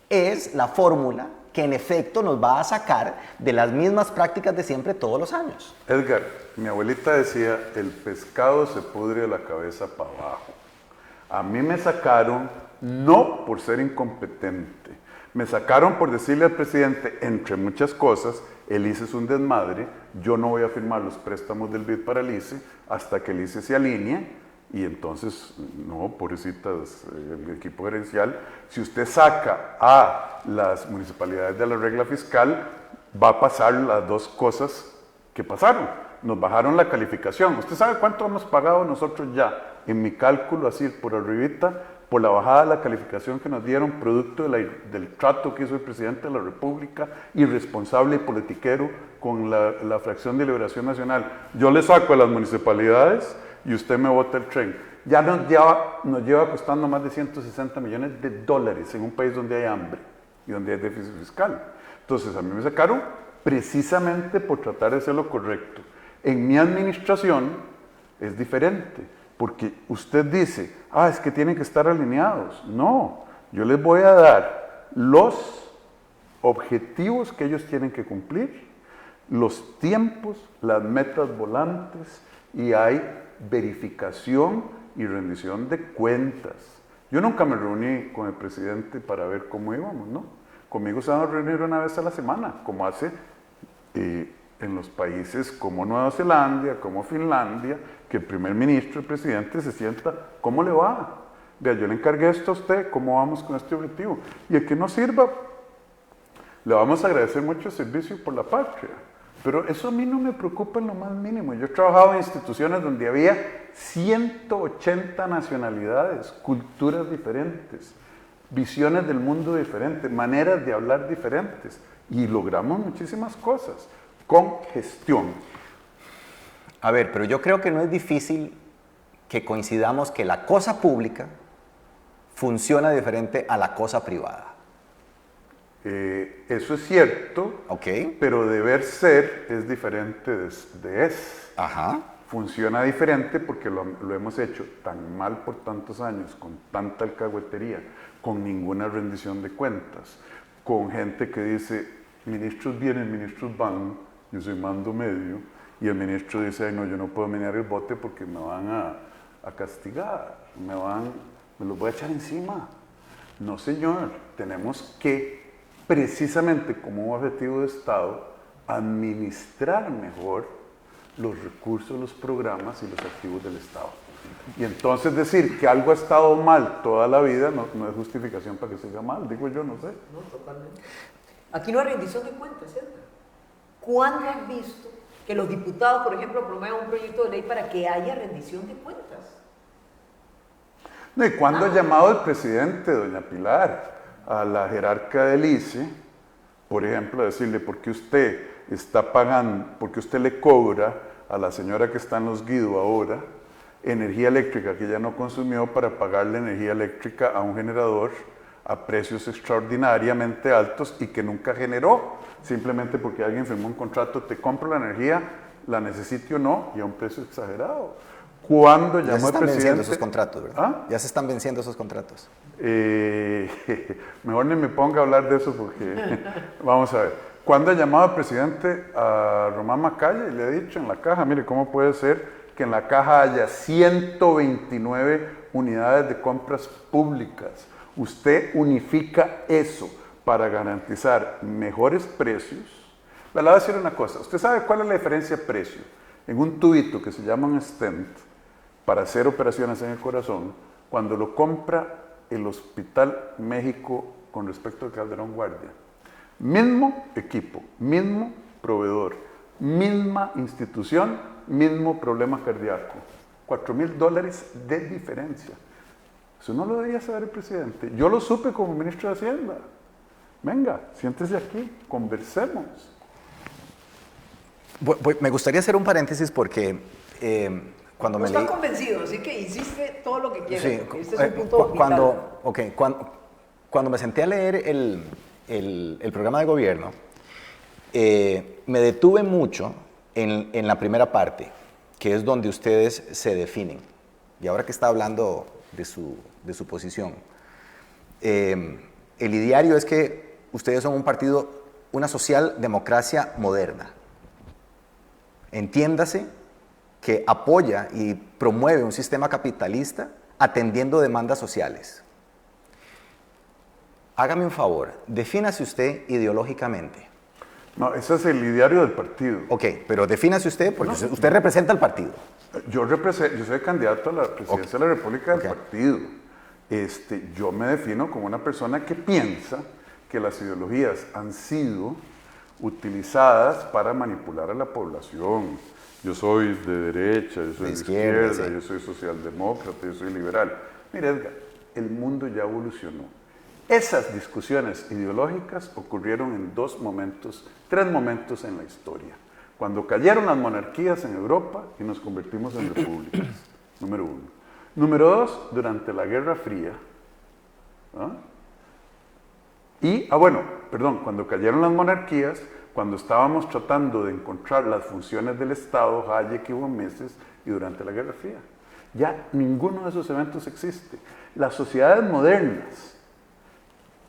es la fórmula que en efecto nos va a sacar de las mismas prácticas de siempre todos los años? Edgar, mi abuelita decía, el pescado se pudre de la cabeza para abajo. A mí me sacaron no por ser incompetente, me sacaron por decirle al presidente, entre muchas cosas, el ICE es un desmadre, yo no voy a firmar los préstamos del BID para el ICE hasta que el ICE se alinee. Y entonces, no, pobrecitas, el equipo gerencial, si usted saca a las municipalidades de la regla fiscal, va a pasar las dos cosas que pasaron. Nos bajaron la calificación. ¿Usted sabe cuánto hemos pagado nosotros ya? En mi cálculo, así por arribita, por la bajada de la calificación que nos dieron, producto del trato que hizo el presidente de la República, irresponsable y politiquero con la fracción de Liberación Nacional. Yo le saco a las municipalidades y usted me bota el tren. Ya nos lleva costando más de 160 millones de dólares en un país donde hay hambre y donde hay déficit fiscal. Entonces, a mí me sacaron precisamente por tratar de hacer lo correcto. En mi administración es diferente, porque usted dice, es que tienen que estar alineados. No, yo les voy a dar los objetivos que ellos tienen que cumplir, los tiempos, las metas volantes, y hay verificación y rendición de cuentas. Yo nunca me reuní con el presidente para ver cómo íbamos, ¿no? Conmigo se van a reunir una vez a la semana, como hace en los países como Nueva Zelanda, como Finlandia, que el primer ministro, el presidente, se sienta, ¿cómo le va? Vea, yo le encargué esto a usted, ¿cómo vamos con este objetivo? Y el que no sirva, le vamos a agradecer mucho el servicio por la patria. Pero eso a mí no me preocupa en lo más mínimo. Yo he trabajado en instituciones donde había 180 nacionalidades, culturas diferentes, visiones del mundo diferentes, maneras de hablar diferentes. Y logramos muchísimas cosas con gestión. A ver, pero yo creo que no es difícil que coincidamos que la cosa pública funciona diferente a la cosa privada. Eso es cierto, Ok. pero deber ser es diferente de es. Ajá. Funciona diferente porque lo hemos hecho tan mal por tantos años, con tanta alcahuetería, con ninguna rendición de cuentas, con gente que dice, ministros vienen, ministros van, yo soy mando medio, y el ministro dice, no, yo no puedo menear el bote porque me van a castigar, me los voy a echar encima. No, señor, tenemos que, precisamente como un objetivo de Estado, administrar mejor los recursos, los programas y los activos del Estado. Y entonces decir que algo ha estado mal toda la vida no es justificación para que siga mal, digo yo, no sé. No, totalmente. Aquí no hay rendición de cuentas, ¿cierto? ¿Cuándo has visto que los diputados, por ejemplo, promuevan un proyecto de ley para que haya rendición de cuentas? No, ¿y cuándo ha llamado el presidente, doña Pilar, a la jerarca del ICE, por ejemplo, a decirle, ¿por qué usted está pagando, porque usted le cobra a la señora que está en Los Guido ahora energía eléctrica que ya no consumió para pagarle energía eléctrica a un generador a precios extraordinariamente altos y que nunca generó, simplemente porque alguien firmó un contrato, te compro la energía, la necesite o no, y a un precio exagerado? ¿Cuándo llamó el presidente? Ya se están venciendo esos contratos, ¿verdad? ¿Ah? Ya se están venciendo esos contratos. Mejor ni me ponga a hablar de eso porque vamos a ver. ¿Cuándo ha llamado el presidente a Román Macaya y le ha dicho en la caja, mire, ¿cómo puede ser que en la caja haya 129 unidades de compras públicas? Usted unifica eso para garantizar mejores precios Le voy a decir una cosa. ¿Usted sabe cuál es la diferencia de precio en un tubito que se llama un stent para hacer operaciones en el corazón cuando lo compra el Hospital México con respecto al Calderón Guardia? Mismo equipo, mismo proveedor, misma institución, mismo problema cardíaco. $4,000 de diferencia. Eso no lo debería saber el presidente. Yo lo supe como ministro de Hacienda. Venga, siéntese aquí, conversemos. Me gustaría hacer un paréntesis porque cuando No me estás leí... convencido, así que insiste todo lo que quieras. Sí, Este es un punto vital. cuando me senté a leer el programa de gobierno, me detuve mucho en la primera parte, que es donde ustedes se definen. Y ahora que está hablando de su posición, el ideario es que ustedes son un partido, una socialdemocracia moderna. Entiéndase que apoya y promueve un sistema capitalista atendiendo demandas sociales. Hágame un favor, defínase usted ideológicamente. No, ese es el ideario del partido. Ok, pero defínase usted porque usted representa al partido. Yo soy candidato a la presidencia de la República del partido. Yo me defino como una persona que piensa que las ideologías han sido utilizadas para manipular a la población. Yo soy de derecha, yo soy de izquierda, sí. Yo soy socialdemócrata, yo soy liberal. Mire, Edgar, el mundo ya evolucionó. Esas discusiones ideológicas ocurrieron en tres momentos en la historia. Cuando cayeron las monarquías en Europa y nos convertimos en repúblicas, número uno. Número dos, durante la Guerra Fría. Cuando cayeron las monarquías, cuando estábamos tratando de encontrar las funciones del Estado, Hayek y von Mises, y durante la Guerra Fría. Ya ninguno de esos eventos existe. Las sociedades modernas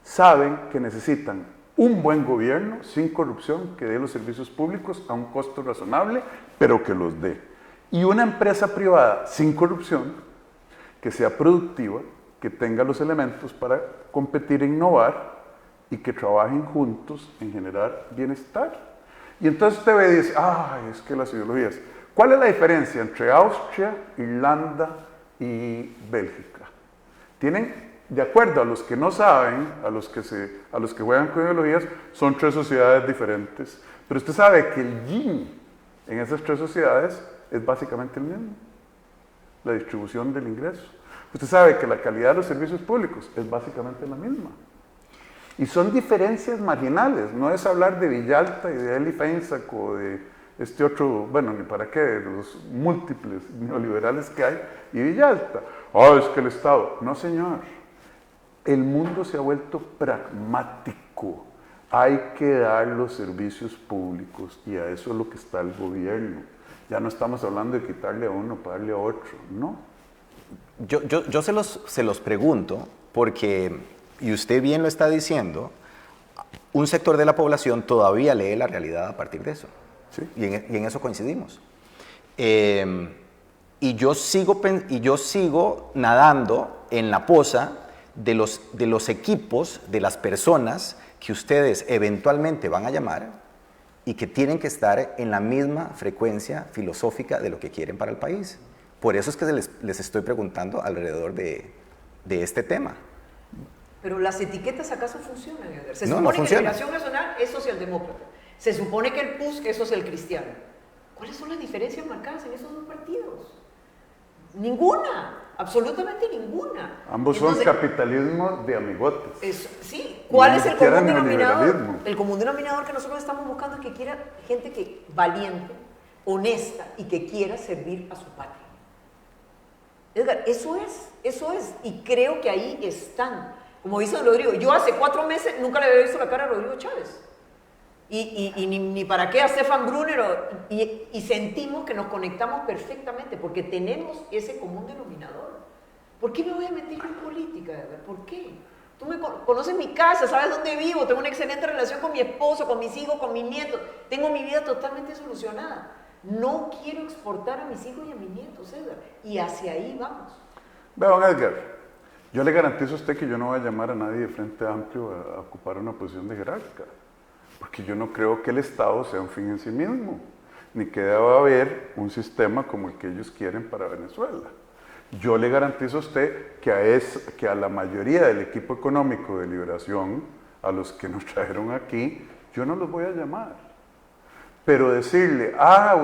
saben que necesitan un buen gobierno sin corrupción que dé los servicios públicos a un costo razonable, pero que los dé. Y una empresa privada sin corrupción, que sea productiva, que tenga los elementos para competir e innovar y que trabajen juntos en generar bienestar. Y entonces usted ve y dice, es que las ideologías. ¿Cuál es la diferencia entre Austria, Irlanda y Bélgica? Tienen, de acuerdo a los que no saben, a los que juegan con ideologías, son tres sociedades diferentes. Pero usted sabe que el yin en esas tres sociedades es básicamente el mismo. La distribución del ingreso. Usted sabe que la calidad de los servicios públicos es básicamente la misma. Y son diferencias marginales, no es hablar de Villalta y de Eli Feinsack o de este otro, ni para qué, de los múltiples neoliberales que hay, y Villalta. Es que el Estado. No, señor. El mundo se ha vuelto pragmático. Hay que dar los servicios públicos y a eso es lo que está el gobierno. Ya no estamos hablando de quitarle a uno para darle a otro, no. Yo se los pregunto porque, y usted bien lo está diciendo, un sector de la población todavía lee la realidad a partir de eso. Sí. Y en eso coincidimos. Y yo sigo nadando en la poza de los equipos, de las personas que ustedes eventualmente van a llamar y que tienen que estar en la misma frecuencia filosófica de lo que quieren para el país. Por eso es que les estoy preguntando alrededor de este tema. Pero las etiquetas acaso funcionan, Edgar. Se No, supone no que Liberación Nacional es socialdemócrata. Se supone que el PUSC es socialcristiano. ¿Cuáles son las diferencias marcadas en esos dos partidos? Ninguna, absolutamente ninguna. Ambos son capitalismo de amigotes. Sí, ¿cuál es el común denominador? Neoliberalismo. El común denominador que nosotros estamos buscando es que quiera gente valiente, honesta y que quiera servir a su patria. Edgar, eso es, y creo que ahí están. Como dice don Rodrigo, yo hace 4 meses nunca le había visto la cara a Rodrigo Chávez. Y ni para qué a Stefan Brunner, y sentimos que nos conectamos perfectamente, porque tenemos ese común denominador. ¿Por qué me voy a meter en política, Edgar? ¿Por qué? Tú me conoces mi casa, sabes dónde vivo, tengo una excelente relación con mi esposo, con mis hijos, con mis nietos, tengo mi vida totalmente solucionada. No quiero exportar a mis hijos y a mis nietos, Edgar, y hacia ahí vamos. Vean, Edgar, yo le garantizo a usted que yo no voy a llamar a nadie de Frente Amplio a ocupar una posición de jerarca. porque yo no creo que el Estado sea un fin en sí mismo, ni que deba haber un sistema como el que ellos quieren para Venezuela. Yo le garantizo a usted que a la mayoría del equipo económico de Liberación, a los que nos trajeron aquí, yo no los voy a llamar. Pero decirle,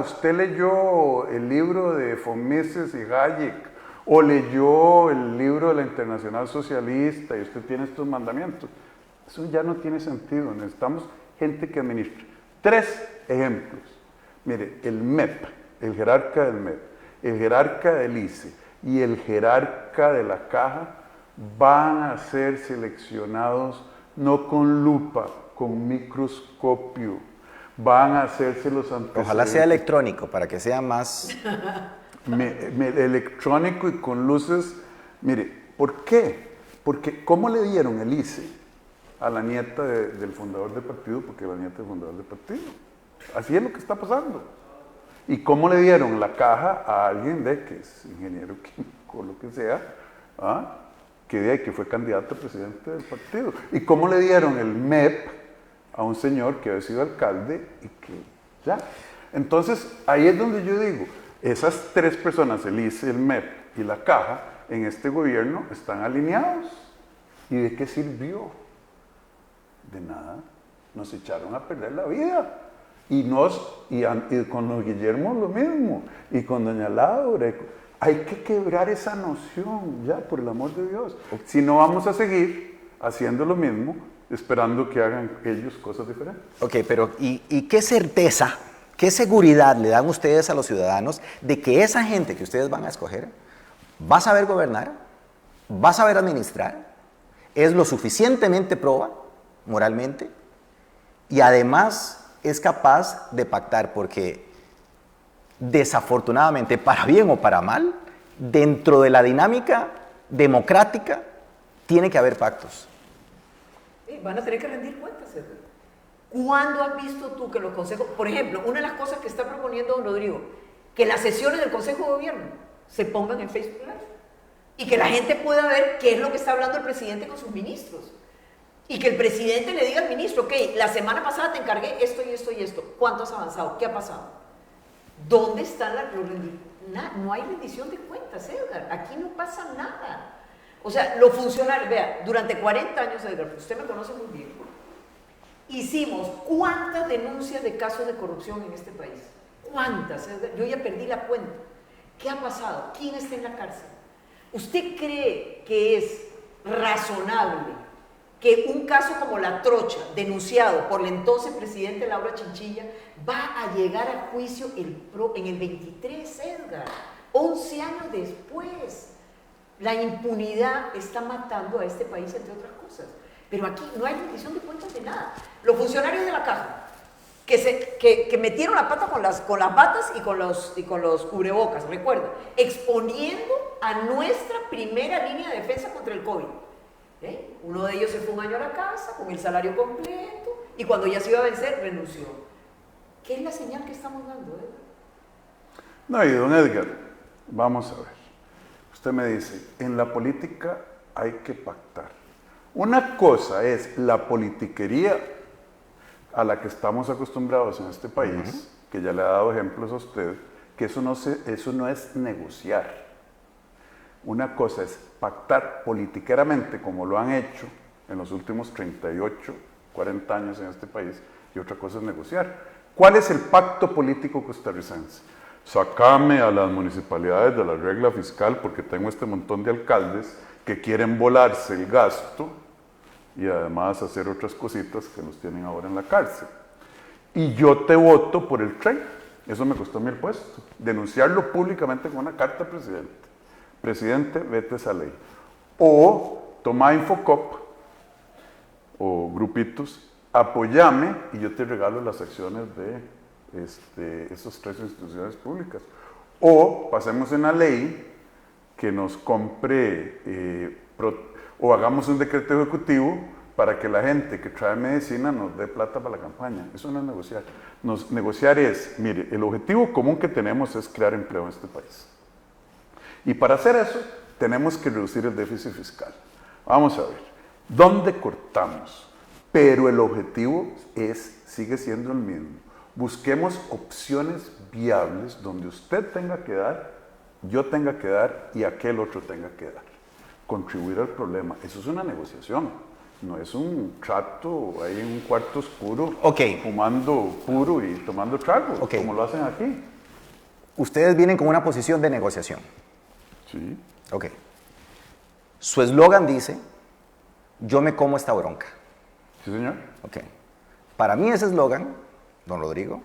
usted leyó el libro de von Mises y Hayek, o leyó el libro de la Internacional Socialista y usted tiene estos mandamientos, eso ya no tiene sentido. Necesitamos gente que administre. 3 ejemplos. Mire, el MEP, el jerarca del MEP, el jerarca del ICE y el jerarca de la Caja van a ser seleccionados no con lupa, con microscopio. Van a hacerse los antecedentes. Ojalá sea electrónico para que sea más... electrónico y con luces. Mire, ¿por qué? Porque ¿cómo le dieron el ICE a la nieta del fundador del partido? Porque la nieta del fundador del partido. Así es lo que está pasando. ¿Y cómo le dieron la Caja a alguien que es ingeniero químico o lo que sea, que fue candidato a presidente del partido? ¿Y cómo le dieron el MEP a un señor que había sido alcalde y que ya? Entonces, ahí es donde yo digo, esas 3 personas, el ICE, el MEP y la Caja, en este gobierno están alineados. ¿Y de qué sirvió? De nada. Nos echaron a perder la vida. Y con los Guillermo lo mismo, y con doña Laura. Hay que quebrar esa noción, ya, por el amor de Dios. Si no, vamos a seguir haciendo lo mismo, esperando que hagan ellos cosas diferentes. Ok, pero ¿y qué certeza, qué seguridad le dan ustedes a los ciudadanos de que esa gente que ustedes van a escoger va a saber gobernar, va a saber administrar, es lo suficientemente proba moralmente y además es capaz de pactar? Porque desafortunadamente, para bien o para mal, dentro de la dinámica democrática tiene que haber pactos. Van a tener que rendir cuentas, Edgar. ¿Cuándo has visto tú que los consejos, por ejemplo, una de las cosas que está proponiendo don Rodrigo, que las sesiones del Consejo de Gobierno se pongan en Facebook Live y que la gente pueda ver qué es lo que está hablando el presidente con sus ministros? Y que el presidente le diga al ministro, ok, la semana pasada te encargué esto y esto y esto. ¿Cuánto has avanzado? ¿Qué ha pasado? ¿Dónde están no hay rendición de cuentas, Edgar. Aquí no pasa nada. O sea, los funcionarios, vea, durante 40 años, Edgar, usted me conoce muy bien, hicimos cuántas denuncias de casos de corrupción en este país. ¿Cuántas, Edgar? Yo ya perdí la cuenta. ¿Qué ha pasado? ¿Quién está en la cárcel? ¿Usted cree que es razonable que un caso como La Trocha, denunciado por el entonces presidente Laura Chinchilla, va a llegar a juicio en el 23, Edgar? 11 años después. La impunidad está matando a este país, entre otras cosas. Pero aquí no hay rendición de cuentas de nada. Los funcionarios de la Caja, que metieron la pata con las batas y con los cubrebocas, recuerda, exponiendo a nuestra primera línea de defensa contra el COVID. Uno de ellos se fue un año a la casa con el salario completo y cuando ya se iba a vencer, renunció. ¿Qué es la señal que estamos dando, Edgar? No, y don Edgar, vamos a ver. Usted me dice, en la política hay que pactar. Una cosa es la politiquería a la que estamos acostumbrados en este país, que ya le ha dado ejemplos a usted, que eso no es negociar. Una cosa es pactar politiqueramente, como lo han hecho en los últimos 38, 40 años en este país, y otra cosa es negociar. ¿Cuál es el pacto político costarricense? Sácame a las municipalidades de la regla fiscal porque tengo este montón de alcaldes que quieren volarse el gasto y además hacer otras cositas que los tienen ahora en la cárcel. Y yo te voto por el tren. Eso me costó a mí el puesto. Denunciarlo públicamente con una carta al presidente. Presidente, vete esa ley. O toma Infocop o grupitos, apóyame y yo te regalo las acciones de esas 3 instituciones públicas. O pasemos una ley que nos compre o hagamos un decreto ejecutivo para que la gente que trae medicina nos dé plata para la campaña. Eso no es negociar. Negociar es, mire, el objetivo común que tenemos es crear empleo en este país. Y para hacer eso tenemos que reducir el déficit fiscal. Vamos a ver, ¿dónde cortamos? pero el objetivo sigue siendo el mismo. Busquemos opciones viables donde usted tenga que dar, yo tenga que dar y aquel otro tenga que dar. Contribuir al problema. Eso es una negociación. No es un trato ahí en un cuarto oscuro, fumando puro y tomando trago, como lo hacen aquí. Ustedes vienen con una posición de negociación. Sí. Ok. Su eslogan dice, yo me como esta bronca. Sí, señor. Ok. Para mí ese eslogan, don Rodrigo,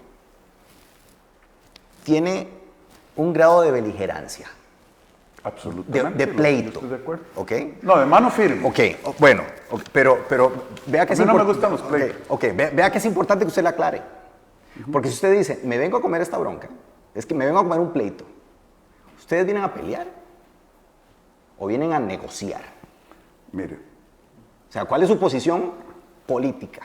tiene un grado de beligerancia. Absolutamente. De pleito. Estoy de acuerdo. ¿Ok? No, de mano firme. Ok, bueno, pero vea que A mí no me gustan los pleitos. Ok, vea que es importante que usted la aclare. Porque si usted dice, me vengo a comer esta bronca, es que me vengo a comer un pleito. ¿Ustedes vienen a pelear o vienen a negociar? Mire. O sea, ¿cuál es su posición política?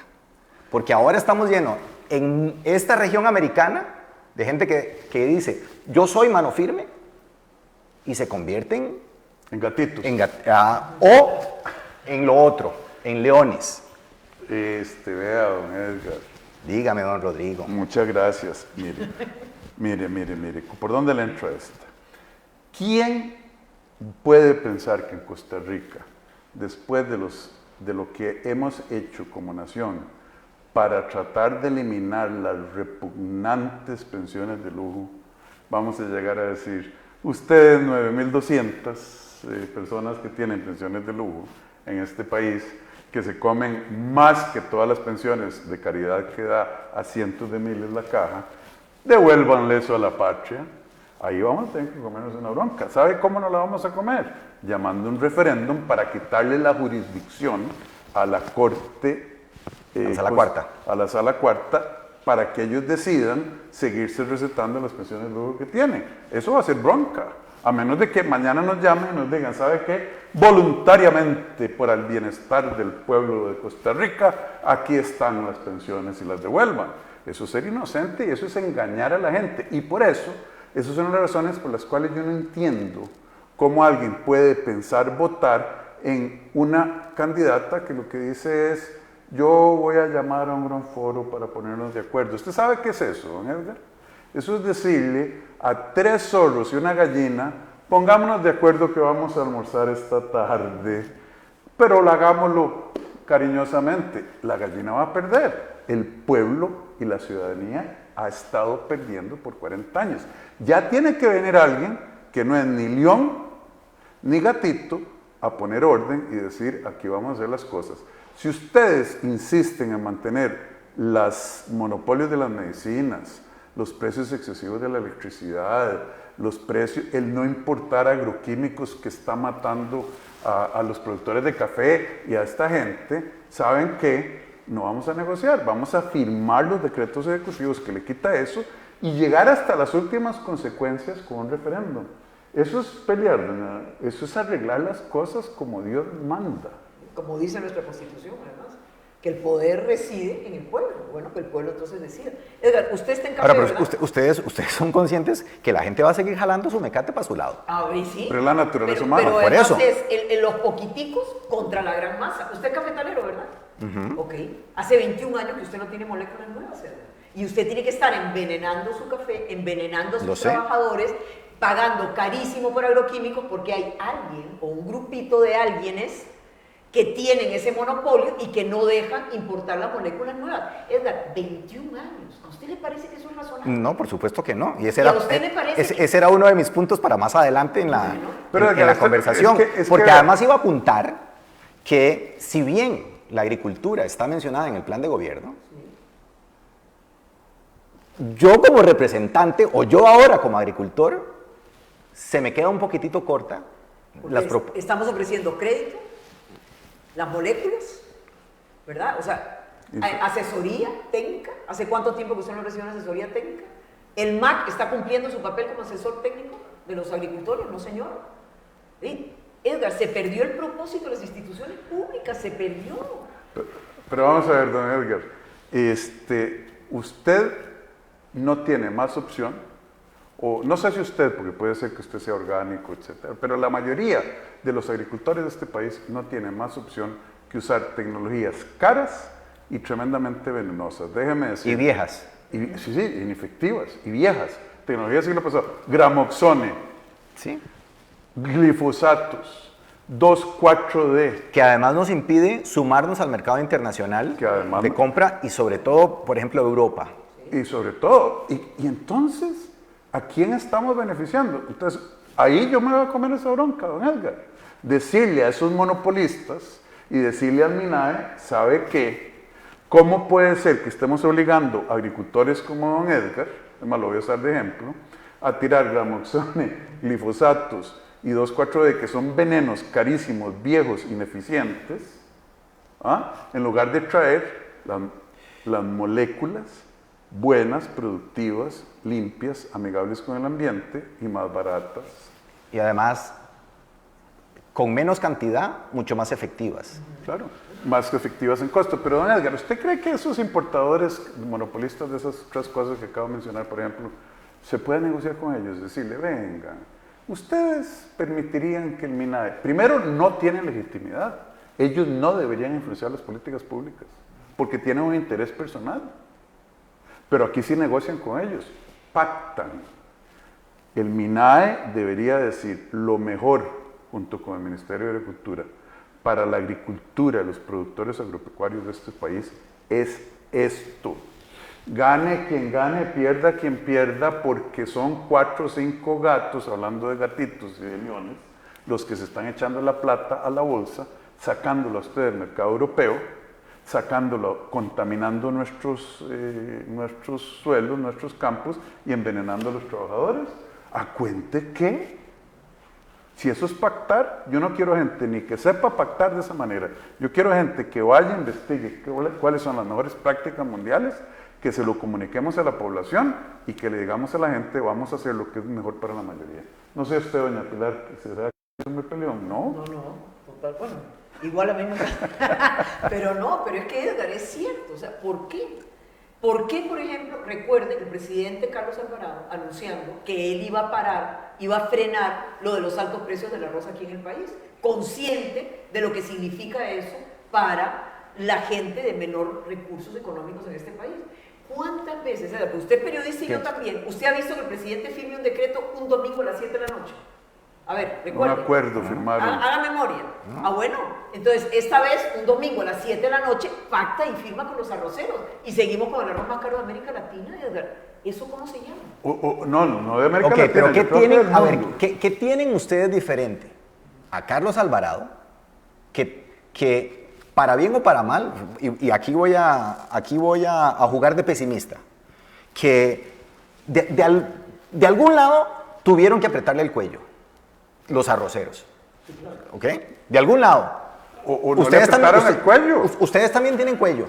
Porque ahora estamos llenos en esta región americana de gente que dice, yo soy mano firme, y se convierten en gatitos. O en lo otro, en leones. Vea, don Edgar. Dígame, don Rodrigo. Muchas gracias. Mire. ¿Por dónde le entro a esta? ¿Quién puede pensar que en Costa Rica, después de lo que hemos hecho como nación para tratar de eliminar las repugnantes pensiones de lujo, vamos a llegar a decir, ustedes 9.200 personas que tienen pensiones de lujo en este país, que se comen más que todas las pensiones de caridad que da a cientos de miles la caja, devuélvanle eso a la patria. Ahí vamos a tener que comernos una bronca. ¿Sabe cómo nos la vamos a comer? Llamando un referéndum para quitarle la jurisdicción a la Corte, a la Sala Cuarta, para que ellos decidan seguirse recetando las pensiones de lujo que tienen. Eso va a ser bronca, a menos de que mañana nos llamen y nos digan, ¿sabe qué? Voluntariamente, por el bienestar del pueblo de Costa Rica, aquí están las pensiones y las devuelvan. Eso es ser inocente y eso es engañar a la gente. Y por eso, esas son las razones por las cuales yo no entiendo cómo alguien puede pensar votar en una candidata que lo que dice es, yo voy a llamar a un gran foro para ponernos de acuerdo. ¿Usted sabe qué es eso, don Edgar? Eso es decirle a 3 zorros y una gallina, pongámonos de acuerdo que vamos a almorzar esta tarde, pero hagámoslo cariñosamente. La gallina va a perder. El pueblo y la ciudadanía ha estado perdiendo por 40 años. Ya tiene que venir alguien que no es ni león ni gatito a poner orden y decir, aquí vamos a hacer las cosas. Si ustedes insisten en mantener los monopolios de las medicinas, los precios excesivos de la electricidad, los precios, el no importar agroquímicos que está matando a los productores de café y a esta gente, saben que no vamos a negociar, vamos a firmar los decretos ejecutivos que le quita eso y llegar hasta las últimas consecuencias con un referéndum. Eso es pelear, ¿no? Eso es arreglar las cosas como Dios manda. Como dice nuestra Constitución, además, que el poder reside en el pueblo. Bueno, que el pueblo entonces decida. Edgar, usted está en café, Ahora, pero ¿verdad? ustedes son conscientes que la gente va a seguir jalando su mecate para su lado. Ah, sí. Pero es la naturaleza humana. Pero por además eso. es los poquiticos contra la gran masa. Usted es cafetalero, ¿verdad? Ok. Hace 21 años que usted no tiene moléculas nuevas, ¿verdad? Y usted tiene que estar envenenando su café, envenenando a sus trabajadores, pagando carísimo por agroquímicos porque hay alguien o un grupito de alguienes que tienen ese monopolio y que no dejan importar las moléculas nuevas. Edgar, 21 años. ¿A usted le parece que eso es razonable? No, por supuesto que no. Y ese, ¿Y a era, usted le parece ese era uno de mis puntos para más adelante en la, Pero en la conversación. Porque además iba a apuntar que si bien la agricultura está mencionada en el plan de gobierno, yo como representante o yo ahora como agricultor, se me queda un poquitito corta. Estamos ofreciendo crédito, las moléculas, ¿verdad? O sea, asesoría técnica. ¿Hace cuánto tiempo que usted no recibe una asesoría técnica? ¿El MAC está cumpliendo su papel como asesor técnico de los agricultores? No, señor. ¿Sí? Edgar, se perdió el propósito de las instituciones públicas, se perdió. Pero vamos a ver, don Edgar, usted no tiene más opción, o no sé si usted, porque puede ser que usted sea orgánico, etcétera, pero la mayoría de los agricultores de este país no tienen más opción que usar tecnologías caras y tremendamente venenosas. Déjeme decir. Y viejas. Sí, inefectivas y viejas. Tecnología del siglo pasado. Gramoxone, Sí. glifosatos, 2,4-D. Que además nos impide sumarnos al mercado internacional Que además de compra y sobre todo, por ejemplo, Europa. Y sobre todo, y entonces, ¿a quién estamos beneficiando? Entonces, ahí yo me voy a comer esa bronca, don Edgar. Decirle a esos monopolistas y decirle al MINAE, ¿sabe qué? ¿Cómo puede ser que estemos obligando a agricultores como don Edgar, además lo voy a usar de ejemplo, a tirar gramoxone, glifosatos y 2,4-D, que son venenos carísimos, viejos, ineficientes, en lugar de traer las moléculas buenas, productivas, limpias, amigables con el ambiente y más baratas? Y además, con menos cantidad, mucho más efectivas. Claro, más efectivas en costo. Pero don Edgar, ¿usted cree que esos importadores monopolistas de esas tres cosas que acabo de mencionar, por ejemplo, se puede negociar con ellos? Decirle, vengan, ustedes permitirían que el MINAE, primero, no tienen legitimidad. Ellos no deberían influenciar las políticas públicas, porque tienen un interés personal. Pero aquí sí negocian con ellos, pactan. El MINAE debería decir lo mejor, junto con el Ministerio de Agricultura, para la agricultura, los productores agropecuarios de este país, es esto. Gane quien gane, pierda quien pierda, porque son 4 o 5 gatos, hablando de gatitos y de leones, los que se están echando la plata a la bolsa, sacándolo a usted del mercado europeo, sacándolo, contaminando nuestros suelos, nuestros campos y envenenando a los trabajadores. ¿A cuente qué? Si eso es pactar, yo no quiero gente ni que sepa pactar de esa manera. Yo quiero gente que vaya, investigue cuáles son las mejores prácticas mundiales, que se lo comuniquemos a la población y que le digamos a la gente, vamos a hacer lo que es mejor para la mayoría. No sé usted, doña Pilar, ¿será que es muy peleón? ¿No? No, total, bueno, igual a mí me pero no, pero es que Edgar, es cierto, o sea, ¿por qué? ¿Por qué, por ejemplo, recuerden el presidente Carlos Alvarado anunciando que él iba a parar, iba a frenar lo de los altos precios del arroz aquí en el país, consciente de lo que significa eso para la gente de menor recursos económicos en este país? ¿Cuántas veces, pues usted es periodista y yo también, usted ha visto que el presidente firme un decreto un domingo a las 7 de la noche? A ver, recuerden. Un acuerdo firmaron. Haga memoria. Bueno, entonces esta vez, un domingo a las 7 de la noche, pacta y firma con los arroceros. Y seguimos con el arroz más caro de América Latina, Edgar. ¿Eso cómo se llama? No de América Latina. Pero ¿qué yo creo tienen, que del a ver, mundo. ¿qué tienen ustedes diferente a Carlos Alvarado, que para bien o para mal, y aquí voy a jugar de pesimista, que de algún lado tuvieron que apretarle el cuello los arroceros, ¿ok? De algún lado. O no le apretaron el cuello. Ustedes también tienen cuello.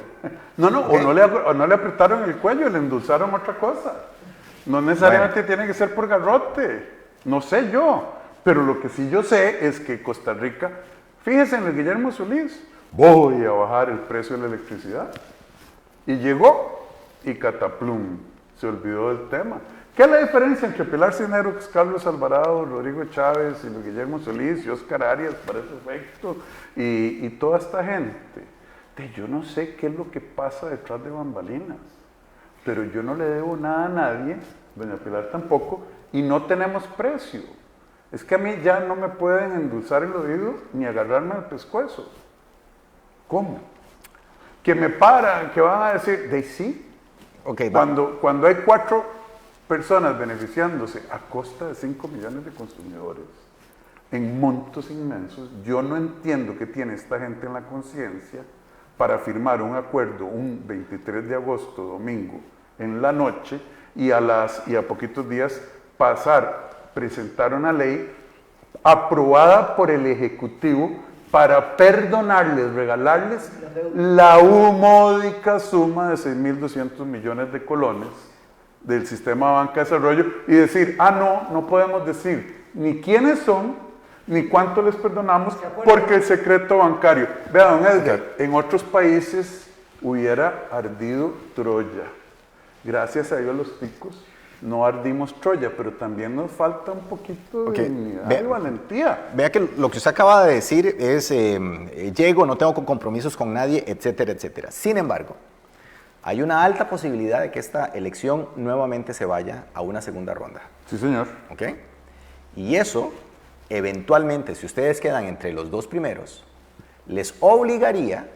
No, ¿Okay? o no le apretaron el cuello, le endulzaron otra cosa. No necesariamente tiene que ser por garrote, no sé yo. Pero lo que sí yo sé es que Costa Rica, fíjese en el Guillermo Solís, voy a bajar el precio de la electricidad. Y llegó y cataplum, se olvidó del tema. ¿Qué es la diferencia entre Pilar Cisneros, Carlos Alvarado, Rodrigo Chávez, y Guillermo Solís y Oscar Arias para ese efecto y toda esta gente? Yo no sé qué es lo que pasa detrás de bambalinas, pero yo no le debo nada a nadie, doña Pilar tampoco, y no tenemos precio. Es que a mí ya no me pueden endulzar el oído ni agarrarme al pescuezo. ¿Cómo? Que me paran, que van a decir, de sí. Okay, cuando hay 4 personas beneficiándose a costa de 5 millones de consumidores en montos inmensos, yo no entiendo qué tiene esta gente en la conciencia para firmar un acuerdo un 23 de agosto, domingo, en la noche, y a poquitos días presentar una ley aprobada por el Ejecutivo para perdonarles, regalarles la módica suma de 6.200 millones de colones del sistema de banca de desarrollo y decir, no podemos decir ni quiénes son, ni cuánto les perdonamos, porque el secreto bancario. Vea, don Edgar, en otros países hubiera ardido Troya. Gracias a Dios los ticos no ardimos Troya, pero también nos falta un poquito de Ok. dignidad y valentía. Vea que lo que usted acaba de decir es, llego, no tengo compromisos con nadie, etcétera, etcétera. Sin embargo, hay una alta posibilidad de que esta elección nuevamente se vaya a una segunda ronda. Sí, señor. ¿Ok? Y eso, eventualmente, si ustedes quedan entre los dos primeros, les obligaría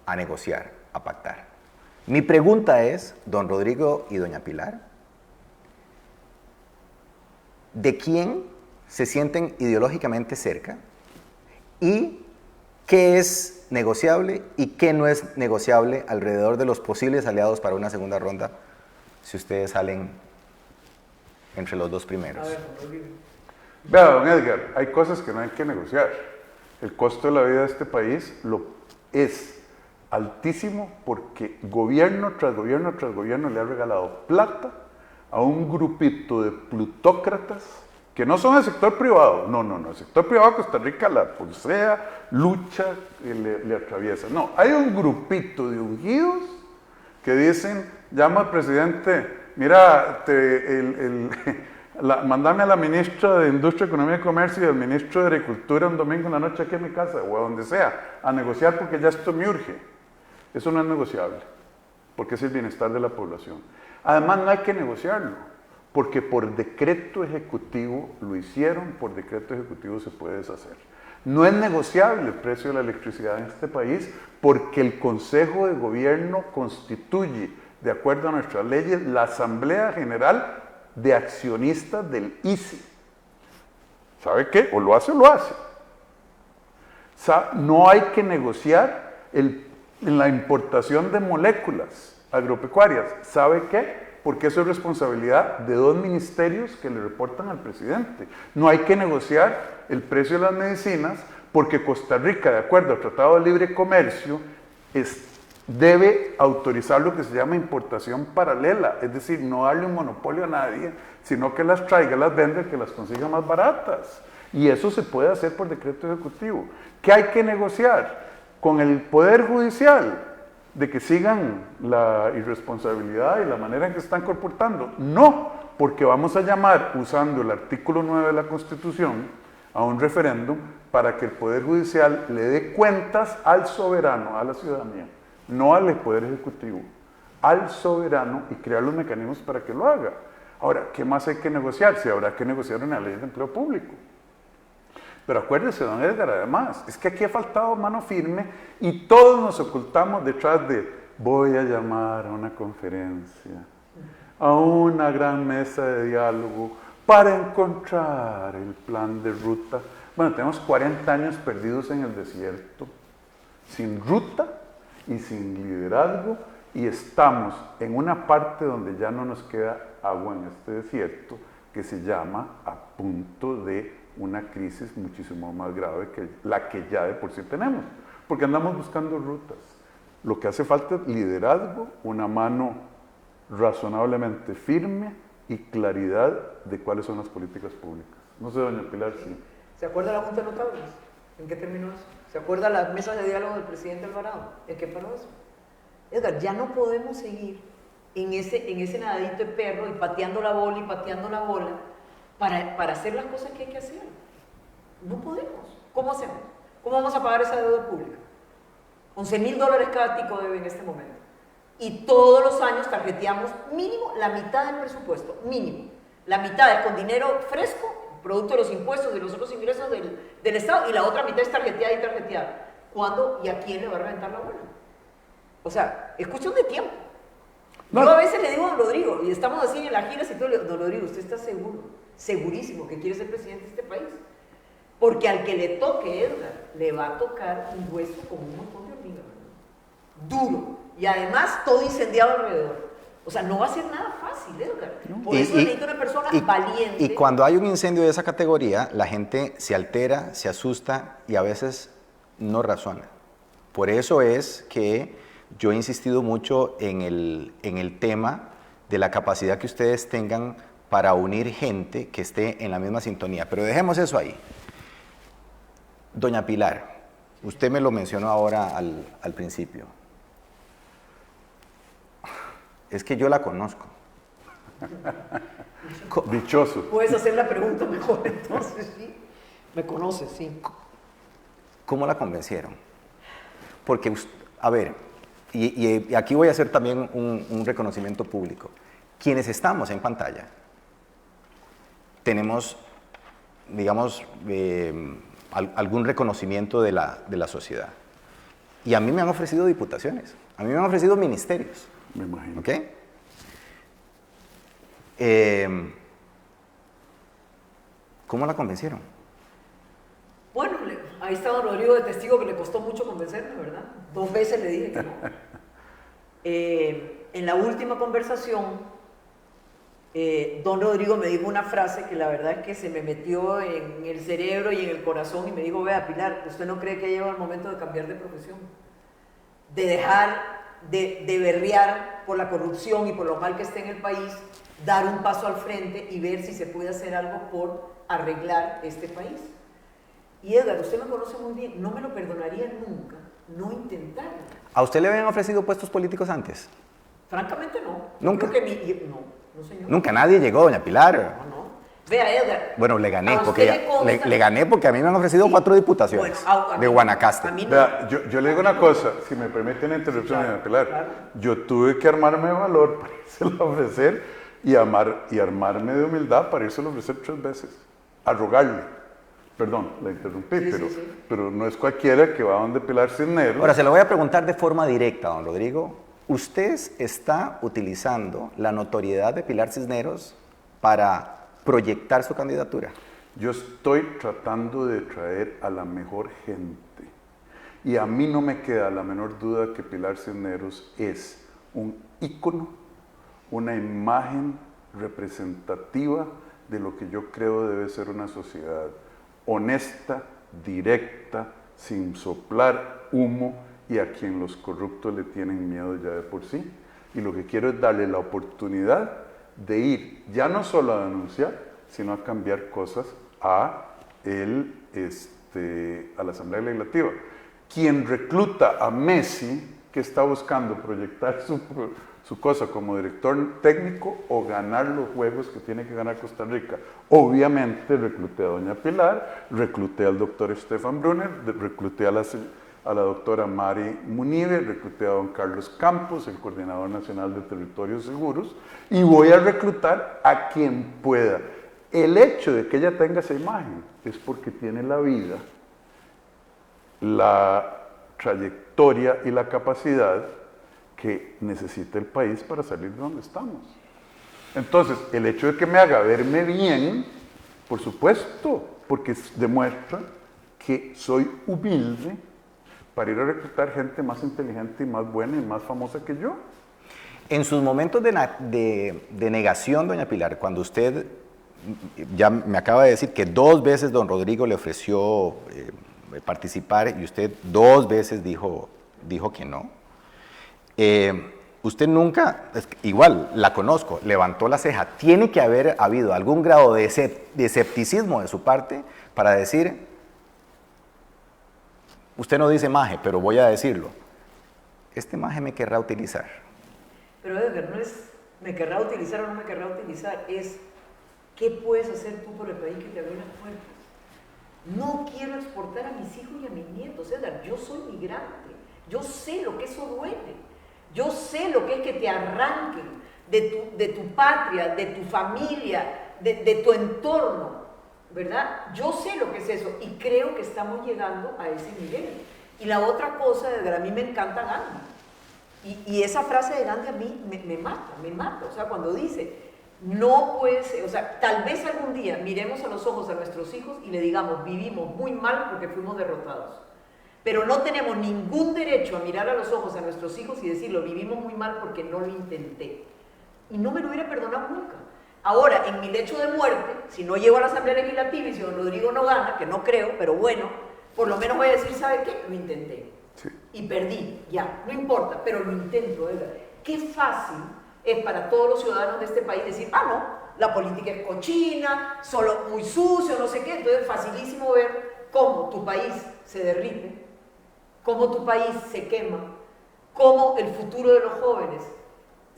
a negociar, a pactar. Mi pregunta es, don Rodrigo y doña Pilar, ¿de quién se sienten ideológicamente cerca? ¿Y qué es negociable y qué no es negociable alrededor de los posibles aliados para una segunda ronda si ustedes salen entre los dos primeros? A ver, Rodrigo. Vea, don Edgar, hay cosas que no hay que negociar. El costo de la vida de este país es altísimo porque gobierno tras gobierno tras gobierno le ha regalado plata a un grupito de plutócratas que no son del sector privado. No. El sector privado de Costa Rica la pulsea, lucha, le atraviesa. No, hay un grupito de ungidos que dicen, llama al presidente, mira, mandame a la ministra de Industria, Economía y Comercio y al ministro de Agricultura un domingo en la noche aquí en mi casa o a donde sea, a negociar porque ya esto me urge. Eso no es negociable, porque es el bienestar de la población. Además, no hay que negociarlo, porque por decreto ejecutivo lo hicieron, por decreto ejecutivo se puede deshacer. No es negociable el precio de la electricidad en este país, porque el Consejo de Gobierno constituye, de acuerdo a nuestras leyes, la Asamblea General de Accionistas del ICE. ¿Sabe qué? O lo hace o lo hace. No hay que negociar en la importación de moléculas agropecuarias. ¿Sabe qué? Porque eso es responsabilidad de dos ministerios que le reportan al presidente. No hay que negociar el precio de las medicinas porque Costa Rica, de acuerdo al Tratado de Libre Comercio, debe autorizar lo que se llama importación paralela, es decir, no darle un monopolio a nadie, sino que las traiga, las venda, que las consiga más baratas. Y eso se puede hacer por decreto ejecutivo. ¿Qué hay que negociar? Con el Poder Judicial, de que sigan la irresponsabilidad y la manera en que están comportando. No, porque vamos a llamar, usando el artículo 9 de la Constitución, a un referéndum para que el Poder Judicial le dé cuentas al soberano, a la ciudadanía, no al Poder Ejecutivo, al soberano, y crear los mecanismos para que lo haga. Ahora, ¿qué más hay que negociar? Si habrá que negociar una ley de empleo público. Pero acuérdese, don Edgar, además, es que aquí ha faltado mano firme y todos nos ocultamos detrás de voy a llamar a una conferencia, a una gran mesa de diálogo para encontrar el plan de ruta. Bueno, tenemos 40 años perdidos en el desierto, sin ruta y sin liderazgo, y estamos en una parte donde ya no nos queda agua en este desierto, que se llama a punto de una crisis muchísimo más grave que la que ya de por sí tenemos, porque andamos buscando rutas. Lo que hace falta es liderazgo, una mano razonablemente firme y claridad de cuáles son las políticas públicas. No sé, doña Pilar, sí. ¿Se acuerda la Junta de Notables? ¿En qué terminó eso? ¿Se acuerda las mesas de diálogo del presidente Alvarado? ¿En qué paró eso? Edgar, ya no podemos seguir en ese nadadito de perro y pateando la bola y pateando la bola para hacer las cosas que hay que hacer. No podemos. ¿Cómo hacemos? ¿Cómo vamos a pagar esa deuda pública? $11,000 cada tico debe en este momento. Y todos los años tarjeteamos mínimo la mitad del presupuesto, mínimo. La mitad es con dinero fresco, producto de los impuestos, de los otros ingresos del Estado, y la otra mitad es tarjeteada y tarjeteada. ¿Cuándo y a quién le va a reventar la bola? O sea, es cuestión de tiempo. No. Yo a veces le digo a don Rodrigo, y estamos así en las giras y todo, le digo, don Rodrigo, ¿usted está seguro, segurísimo que quiere ser presidente de este país? Porque al que le toque, Edgar, le va a tocar un hueso como un montón de hormigas, duro, y además todo incendiado alrededor. O sea, no va a ser nada fácil, Edgar. Por eso necesita una persona valiente. Y cuando hay un incendio de esa categoría, la gente se altera, se asusta y a veces no razona. Por eso es que yo he insistido mucho en el tema de la capacidad que ustedes tengan para unir gente que esté en la misma sintonía. Pero dejemos eso ahí. Doña Pilar, usted me lo mencionó ahora al principio. Es que yo la conozco. Dichoso. Puedes hacer la pregunta mejor, entonces, sí. Me conoces, sí. ¿Cómo la convencieron? Porque, a ver, y aquí voy a hacer también un reconocimiento público. Quienes estamos en pantalla, tenemos, digamos, algún reconocimiento de la sociedad. Y a mí me han ofrecido diputaciones, a mí me han ofrecido ministerios. Me imagino. ¿Ok? ¿Cómo la convencieron? Bueno, ahí estaba Rodrigo de testigo que le costó mucho convencerme, ¿verdad? 2 veces le dije que no. En la última conversación, don Rodrigo me dijo una frase que la verdad es que se me metió en el cerebro y en el corazón y me dijo, vea Pilar, ¿usted no cree que ha llegado el momento de cambiar de profesión? De dejar de berrear por la corrupción y por lo mal que esté en el país, dar un paso al frente y ver si se puede hacer algo por arreglar este país. Y Edgar, usted me conoce muy bien, no me lo perdonaría nunca no intentarlo. ¿A usted le habían ofrecido puestos políticos antes? Francamente no. ¿Nunca? Creo que no señor. Nunca nadie llegó, doña Pilar. No. Vea, Edgar. Bueno, le gané, ¿a porque usted le consta? le gané porque a mí me han ofrecido Sí. 4 diputaciones Bueno, de Guanacaste. a mí no. Vea, yo le digo una cosa, si me permite una interrupción, Claro, doña Pilar. claro. Yo tuve que armarme de valor para írselo a ofrecer y armarme de humildad para írselo a ofrecer 3 veces, a rogarle. Perdón, la interrumpí, Sí, pero, sí. pero no es cualquiera que va a donde Pilar Cisneros. Ahora, se lo voy a preguntar de forma directa, don Rodrigo. ¿Usted está utilizando la notoriedad de Pilar Cisneros para proyectar su candidatura? Yo estoy tratando de traer a la mejor gente. Y a mí no me queda la menor duda que Pilar Cisneros es un ícono, una imagen representativa de lo que yo creo debe ser una sociedad honesta, directa, sin soplar humo y a quien los corruptos le tienen miedo ya de por sí. Y lo que quiero es darle la oportunidad de ir ya no solo a denunciar, sino a cambiar cosas a la Asamblea Legislativa. Quien recluta a Messi, que está buscando proyectar su cosa como director técnico o ganar los juegos que tiene que ganar Costa Rica. Obviamente recluté a doña Pilar, recluté al doctor Stefan Brunner, recluté a la doctora Mari Munive, recluté a don Carlos Campos, el coordinador nacional de territorios seguros, y voy a reclutar a quien pueda. El hecho de que ella tenga esa imagen es porque tiene la vida, la trayectoria y la capacidad que necesita el país para salir de donde estamos. Entonces, el hecho de que me haga verme bien, por supuesto, porque demuestra que soy humilde para ir a reclutar gente más inteligente y más buena y más famosa que yo. En sus momentos de negación, doña Pilar, cuando usted ya me acaba de decir que 2 veces don Rodrigo le ofreció participar y usted 2 veces dijo que no. Usted nunca, igual la conozco, levantó la ceja. Tiene que haber habido algún grado de escepticismo de su parte para decir, usted no dice maje, pero voy a decirlo, este maje me querrá utilizar. Pero Edgar, no es me querrá utilizar o no me querrá utilizar, es ¿qué puedes hacer tú por el país que te abrió las puertas? No quiero exportar a mis hijos y a mis nietos, Edgar, yo soy migrante, yo sé lo que eso duele. Yo sé lo que es que te arranquen de tu patria, de tu familia, de tu entorno, ¿verdad? Yo sé lo que es eso y creo que estamos llegando a ese nivel. Y la otra cosa, de verdad, a mí me encanta Gandhi. Y esa frase de Gandhi a mí me mata. O sea, cuando dice, no puede ser, o sea, tal vez algún día miremos a los ojos a nuestros hijos y le digamos, vivimos muy mal porque fuimos derrotados. Pero no tenemos ningún derecho a mirar a los ojos a nuestros hijos y decirlo, vivimos muy mal porque no lo intenté. Y no me lo hubiera perdonado nunca. Ahora, en mi lecho de muerte, si no llego a la Asamblea Legislativa y si don Rodrigo no gana, que no creo, pero bueno, por lo menos voy a decir, ¿sabe qué? Lo intenté. Sí. Y perdí, ya, no importa, pero lo intento, Edgar. Qué fácil es para todos los ciudadanos de este país decir, no, la política es cochina, solo muy sucio, no sé qué. Entonces es facilísimo ver cómo tu país se derrite, cómo tu país se quema, cómo el futuro de los jóvenes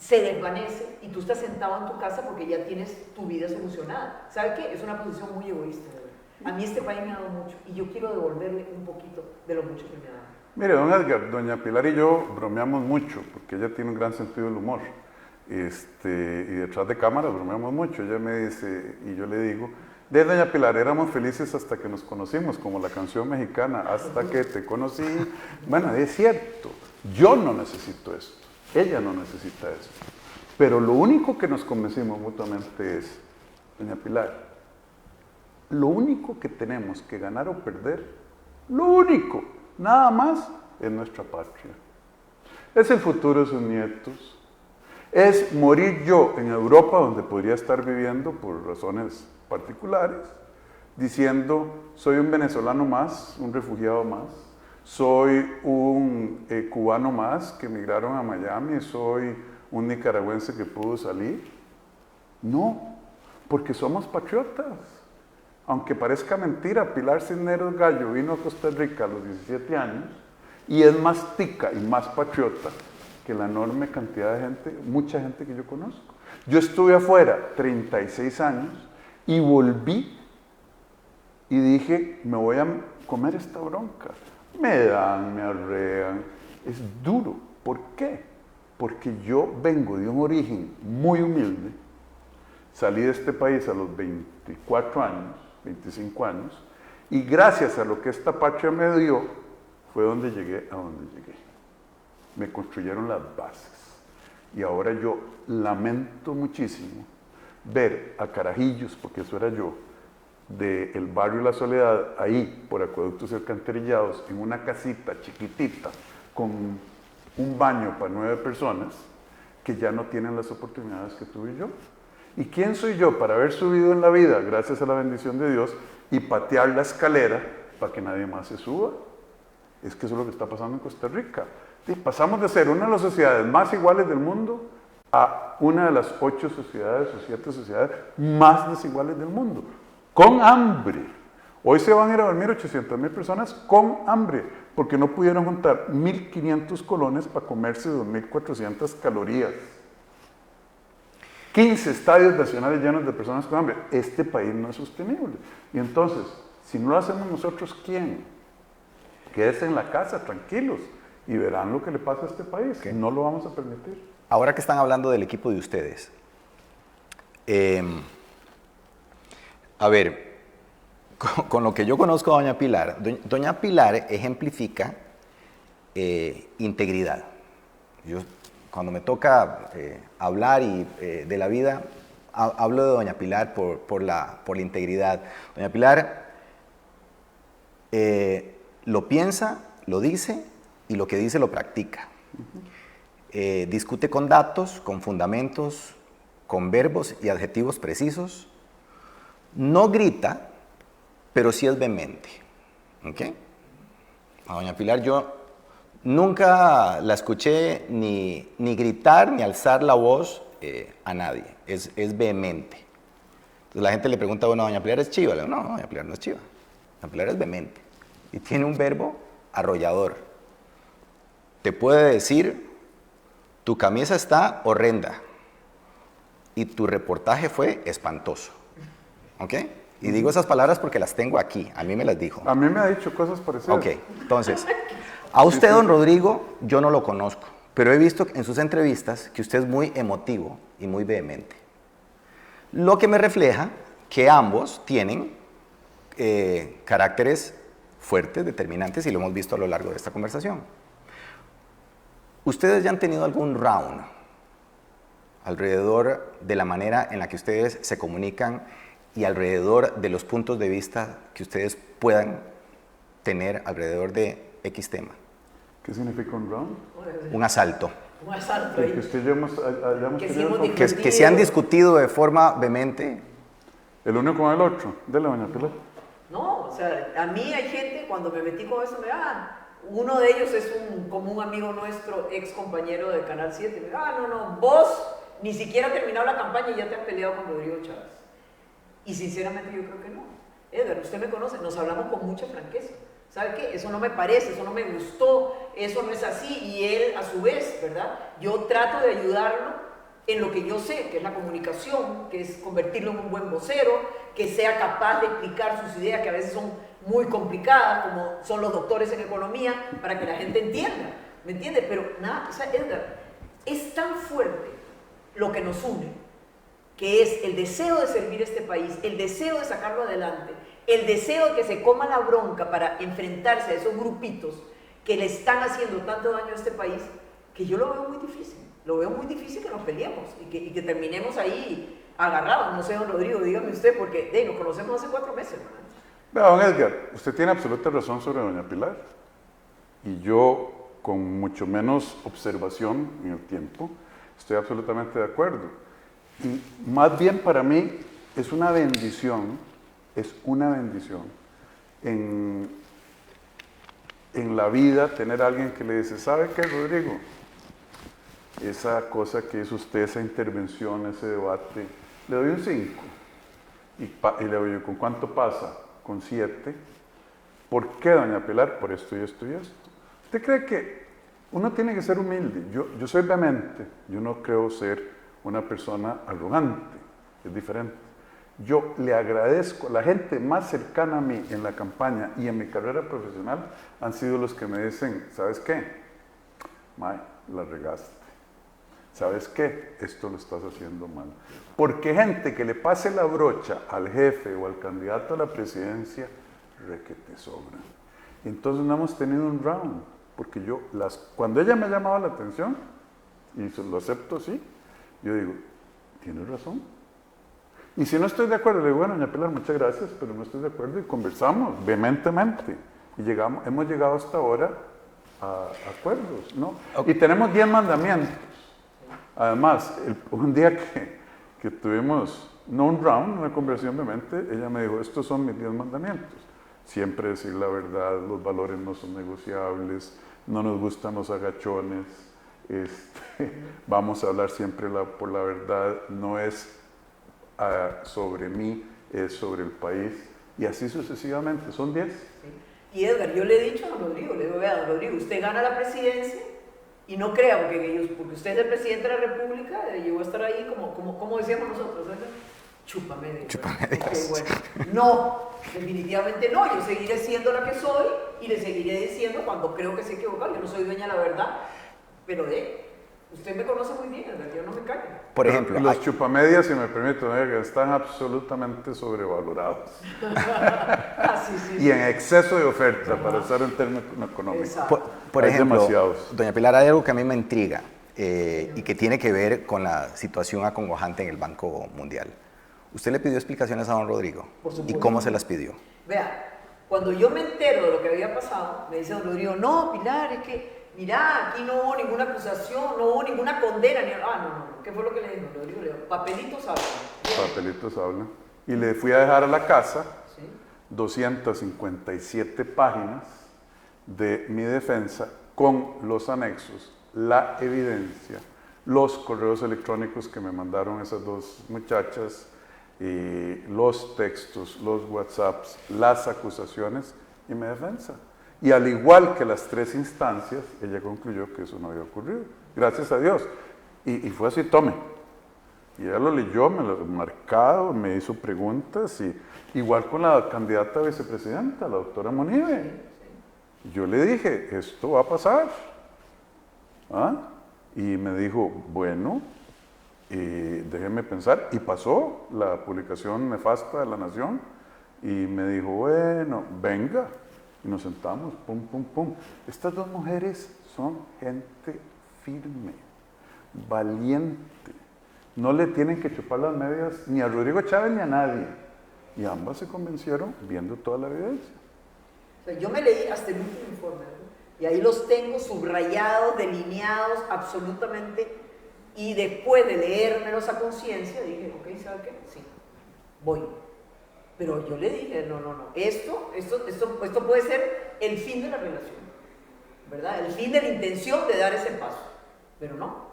se desvanece y tú estás sentado en tu casa porque ya tienes tu vida solucionada. ¿Sabe qué? Es una posición muy egoísta, de verdad. A mí este país me ha dado mucho y yo quiero devolverle un poquito de lo mucho que me ha dado. Mire, don Edgar, doña Pilar y yo bromeamos mucho, porque ella tiene un gran sentido del humor. Y detrás de cámara bromeamos mucho. Ella me dice, y yo le digo, de doña Pilar, éramos felices hasta que nos conocimos, como la canción mexicana, hasta que te conocí. Bueno, es cierto, yo no necesito esto, ella no necesita eso. Pero lo único que nos convencimos mutuamente es, doña Pilar, lo único que tenemos que ganar o perder, lo único, nada más, es nuestra patria. Es el futuro de sus nietos. Es morir yo en Europa, donde podría estar viviendo por razones particulares, diciendo, soy un venezolano más, un refugiado más, soy un cubano más que emigraron a Miami, soy un nicaragüense que pudo salir. No, porque somos patriotas. Aunque parezca mentira, Pilar Cisneros Gallo vino a Costa Rica a los 17 años y es más tica y más patriota que la enorme cantidad de gente, mucha gente que yo conozco. Yo estuve afuera 36 años y volví y dije, me voy a comer esta bronca. Me dan, me arrean, es duro. ¿Por qué? Porque yo vengo de un origen muy humilde, salí de este país a los 24 años, 25 años, y gracias a lo que esta patria me dio, fue donde llegué a donde llegué. Me construyeron las bases. Y ahora yo lamento muchísimo ver a carajillos, porque eso era yo, del barrio La Soledad, ahí, por acueductos y alcantarillados, en una casita chiquitita, con un baño para 9 personas, que ya no tienen las oportunidades que tuve yo. ¿Y quién soy yo para haber subido en la vida, gracias a la bendición de Dios, y patear la escalera para que nadie más se suba? Es que eso es lo que está pasando en Costa Rica. Y pasamos de ser una de las sociedades más iguales del mundo a una de las 8 sociedades o 7 sociedades más desiguales del mundo, con hambre. Hoy se van a ir a dormir 800,000 personas con hambre, porque no pudieron juntar 1.500 colones para comerse 2.400 calorías. 15 estadios nacionales llenos de personas con hambre. Este país no es sostenible. Y entonces, si no lo hacemos nosotros, ¿quién? Quédense en la casa, tranquilos, y verán lo que le pasa a este país. Okay. No lo vamos a permitir. Ahora que están hablando del equipo de ustedes, a ver, con lo que yo conozco a doña Pilar, doña Pilar ejemplifica integridad. Yo, cuando me toca hablar de la vida, hablo de doña Pilar por la integridad. Doña Pilar lo piensa, lo dice y lo que dice lo practica. Discute con datos, con fundamentos, con verbos y adjetivos precisos. No grita, pero sí es vehemente. ¿Okay? A doña Pilar yo nunca la escuché ni gritar ni alzar la voz a nadie. Es vehemente. Entonces la gente le pregunta, bueno, doña Pilar es chiva. Le digo, no, doña Pilar no es chiva. Doña Pilar es vehemente. Y tiene un verbo arrollador. Te puede decir, tu camisa está horrenda y tu reportaje fue espantoso. ¿Ok? Y digo esas palabras porque las tengo aquí. A mí me las dijo. A mí me ha dicho cosas parecidas. Ok, entonces, a usted, don Rodrigo, yo no lo conozco, pero he visto en sus entrevistas que usted es muy emotivo y muy vehemente. Lo que me refleja que ambos tienen caracteres fuertes, determinantes, y lo hemos visto a lo largo de esta conversación. ¿Ustedes ya han tenido algún round alrededor de la manera en la que ustedes se comunican y alrededor de los puntos de vista que ustedes puedan tener alrededor de X tema? ¿Qué significa un round? Un asalto. Un asalto. Que usted ya hayamos tenido que se han discutido de forma vehemente. ¿El uno con el otro? Dele, doña Pilar. No, o sea, a mí hay gente, cuando me metí con eso, uno de ellos es como un amigo nuestro, ex compañero de Canal 7, me dijo, no, vos ni siquiera has terminado la campaña y ya te has peleado con Rodrigo Chávez. Y sinceramente yo creo que no. Edgar, usted me conoce, nos hablamos con mucha franqueza. ¿Sabe qué? Eso no me parece, eso no me gustó, eso no es así. Y él, a su vez, ¿verdad? Yo trato de ayudarlo en lo que yo sé, que es la comunicación, que es convertirlo en un buen vocero, que sea capaz de explicar sus ideas, que a veces son muy complicadas, como son los doctores en economía, para que la gente entienda, ¿me entiende? Pero nada, o sea, Edgar, es tan fuerte lo que nos une, que es el deseo de servir a este país, el deseo de sacarlo adelante, el deseo de que se coma la bronca para enfrentarse a esos grupitos que le están haciendo tanto daño a este país, que yo lo veo muy difícil. Lo veo muy difícil que nos peleemos y que terminemos ahí agarrados. No sé, don Rodrigo, dígame usted, porque nos conocemos hace 4 meses, ¿verdad? Vea, don Edgar, usted tiene absoluta razón sobre doña Pilar. Y yo, con mucho menos observación en el tiempo, estoy absolutamente de acuerdo. Y más bien para mí es una bendición en la vida tener a alguien que le dice, ¿sabe qué, Rodrigo? Esa cosa que hizo usted, esa intervención, ese debate, le doy un 5. Y le digo, ¿con cuánto pasa? Con 7. ¿Por qué, doña Pilar? Por esto y esto y esto. ¿Usted cree que uno tiene que ser humilde? Yo soy vehemente, yo no creo ser una persona arrogante, es diferente. Yo le agradezco, la gente más cercana a mí en la campaña y en mi carrera profesional han sido los que me dicen, ¿sabes qué? Mae, la regaste. ¿Sabes qué? Esto lo estás haciendo mal. Porque gente que le pase la brocha al jefe o al candidato a la presidencia, requete sobran. Entonces no hemos tenido un round, porque cuando ella me llamaba la atención, y lo acepto así, yo digo, tienes razón. Y si no estoy de acuerdo, le digo, bueno, doña Pilar, muchas gracias, pero no estoy de acuerdo, y conversamos vehementemente. Y hemos llegado hasta ahora a acuerdos, ¿no? Okay. Y tenemos 10 mandamientos. Además, un día que tuvimos, no un round, una conversación vehemente, ella me dijo, estos son mis 10 mandamientos. Siempre decir la verdad, los valores no son negociables, no nos gustan los agachones, vamos a hablar siempre por la verdad, no es sobre mí, es sobre el país, y así sucesivamente, son 10. Sí. Y Edgar, yo le he dicho a don Rodrigo, le digo, vea, don Rodrigo, usted gana la presidencia, y no crea, porque usted es el presidente de la República, llegó a estar ahí como decíamos nosotros, ¿verdad? Chúpame de okay, bueno. No, definitivamente no, yo seguiré siendo la que soy y le seguiré diciendo cuando creo que se equivoca, yo no soy dueña de la verdad, pero usted me conoce muy bien, ¿verdad? Yo no me callo. Por ejemplo, los chupamedias, si me permite, están absolutamente sobrevalorados. Sí. Y en exceso de oferta, para usar un término económico. Por ejemplo, demasiados. Doña Pilar, hay algo que a mí me intriga y que tiene que ver con la situación acongojante en el Banco Mundial. ¿Usted le pidió explicaciones a don Rodrigo? Por supuesto. ¿Y cómo se las pidió? Vea, cuando yo me entero de lo que había pasado, me dice don Rodrigo, no, Pilar, es que, mira, aquí no hubo ninguna acusación, no hubo ninguna condena. No. ¿Qué fue lo que le dijo don Rodrigo? Le dijo, papelitos hablan. Papelitos hablan. Y le fui a dejar a la casa 257 páginas de mi defensa con los anexos, la evidencia, los correos electrónicos que me mandaron esas 2 muchachas, los textos, los WhatsApps, las acusaciones y mi defensa. Y al igual que las 3 instancias, ella concluyó que eso no había ocurrido. Gracias a Dios. Y fue así, tome. Y ella lo leyó, me lo marcado, me hizo preguntas. Y igual con la candidata a vicepresidenta, la doctora Monive. Yo le dije, esto va a pasar. Y me dijo, bueno, déjeme pensar. Y pasó la publicación nefasta de La Nación. Y me dijo, bueno, venga. Y nos sentamos, pum, pum, pum. Estas 2 mujeres son gente firme, valiente. No le tienen que chupar las medias ni a Rodrigo Chávez ni a nadie. Y ambas se convencieron viendo toda la evidencia. O sea, yo me leí hasta el último informe, ¿no? Y ahí los tengo subrayados, delineados, absolutamente. Y después de leérmelos a conciencia, dije, ok, ¿sabe qué? Sí, voy. Pero yo le dije, no. Esto puede ser el fin de la relación, ¿verdad? El fin de la intención de dar ese paso. Pero no.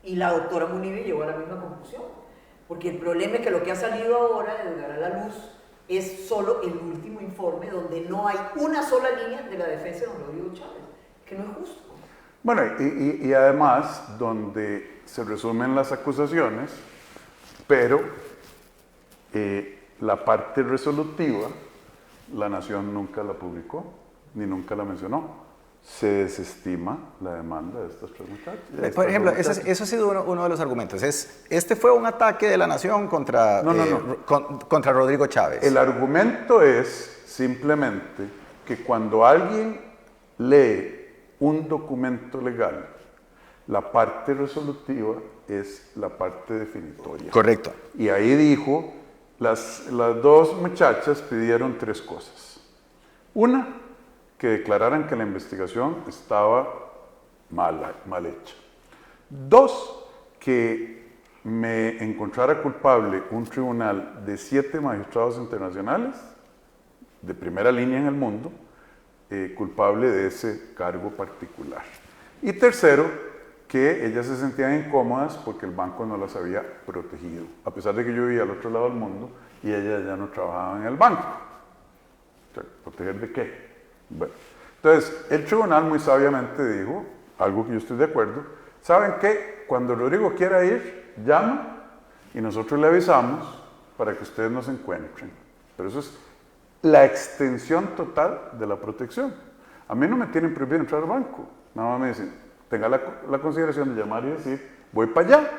Y la doctora Munive llegó a la misma conclusión. Porque el problema es que lo que ha salido ahora de dar a la luz es solo el último informe donde no hay una sola línea de la defensa de don Rodrigo Chávez, que no es justo. Bueno, y además, donde se resumen las acusaciones, pero la parte resolutiva, la Nación nunca la publicó, ni nunca la mencionó. Se desestima la demanda de estas tres muchachas. Por ejemplo, eso ha sido uno de los argumentos. Este fue un ataque de la Nación contra, contra Rodrigo Chávez. El argumento es simplemente que cuando alguien lee un documento legal, la parte resolutiva es la parte definitoria. Correcto. Y ahí dijo, las dos muchachas pidieron tres cosas. Una, que declararan que la investigación estaba mal hecha. Dos, que me encontrara culpable un tribunal de 7 magistrados internacionales de primera línea en el mundo, culpable de ese cargo particular. Y tercero, que ellas se sentían incómodas porque el banco no las había protegido, a pesar de que yo vivía al otro lado del mundo y ellas ya no trabajaban en el banco. ¿Proteger de qué? Bueno, entonces el tribunal muy sabiamente dijo, algo que yo estoy de acuerdo, ¿saben qué? Cuando Rodrigo quiera ir, llama y nosotros le avisamos para que ustedes nos encuentren. Pero eso es la extensión total de la protección. A mí no me tienen prohibido entrar al banco, nada más me dicen, tenga la consideración de llamar y decir, voy para allá,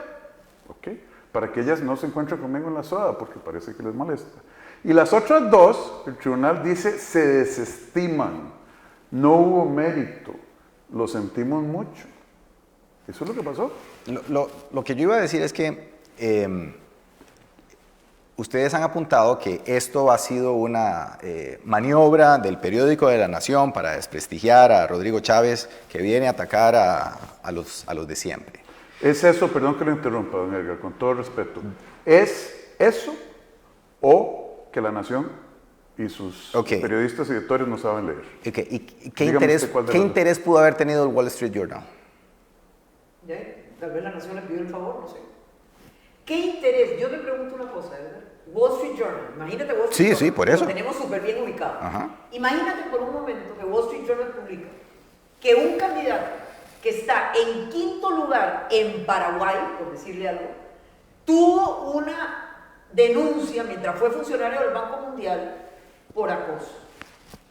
¿ok? Para que ellas no se encuentren conmigo en la soda, porque parece que les molesta. Y las otras dos, el tribunal dice, se desestiman, no hubo mérito, lo sentimos mucho. Eso es lo que pasó. Lo que yo iba a decir es que ustedes han apuntado que esto ha sido una maniobra del periódico de La Nación para desprestigiar a Rodrigo Chávez, que viene a atacar a los de siempre. Es eso, perdón que lo interrumpa, don Edgar, con todo respeto. ¿Es eso o que La Nación y sus periodistas y editores no saben leer? Okay. ¿Y qué interés pudo haber tenido el Wall Street Journal? Tal vez La Nación le pidió el favor, no sé. ¿Qué interés? Yo le pregunto una cosa, ¿verdad? Wall Street Journal, imagínate Wall Street Journal. Sí, por eso. Lo tenemos súper bien ubicado. Ajá. Imagínate por un momento que Wall Street Journal publica que un candidato que está en 5º lugar en Paraguay, por decirle algo, tuvo una denuncia mientras fue funcionario del Banco Mundial por acoso.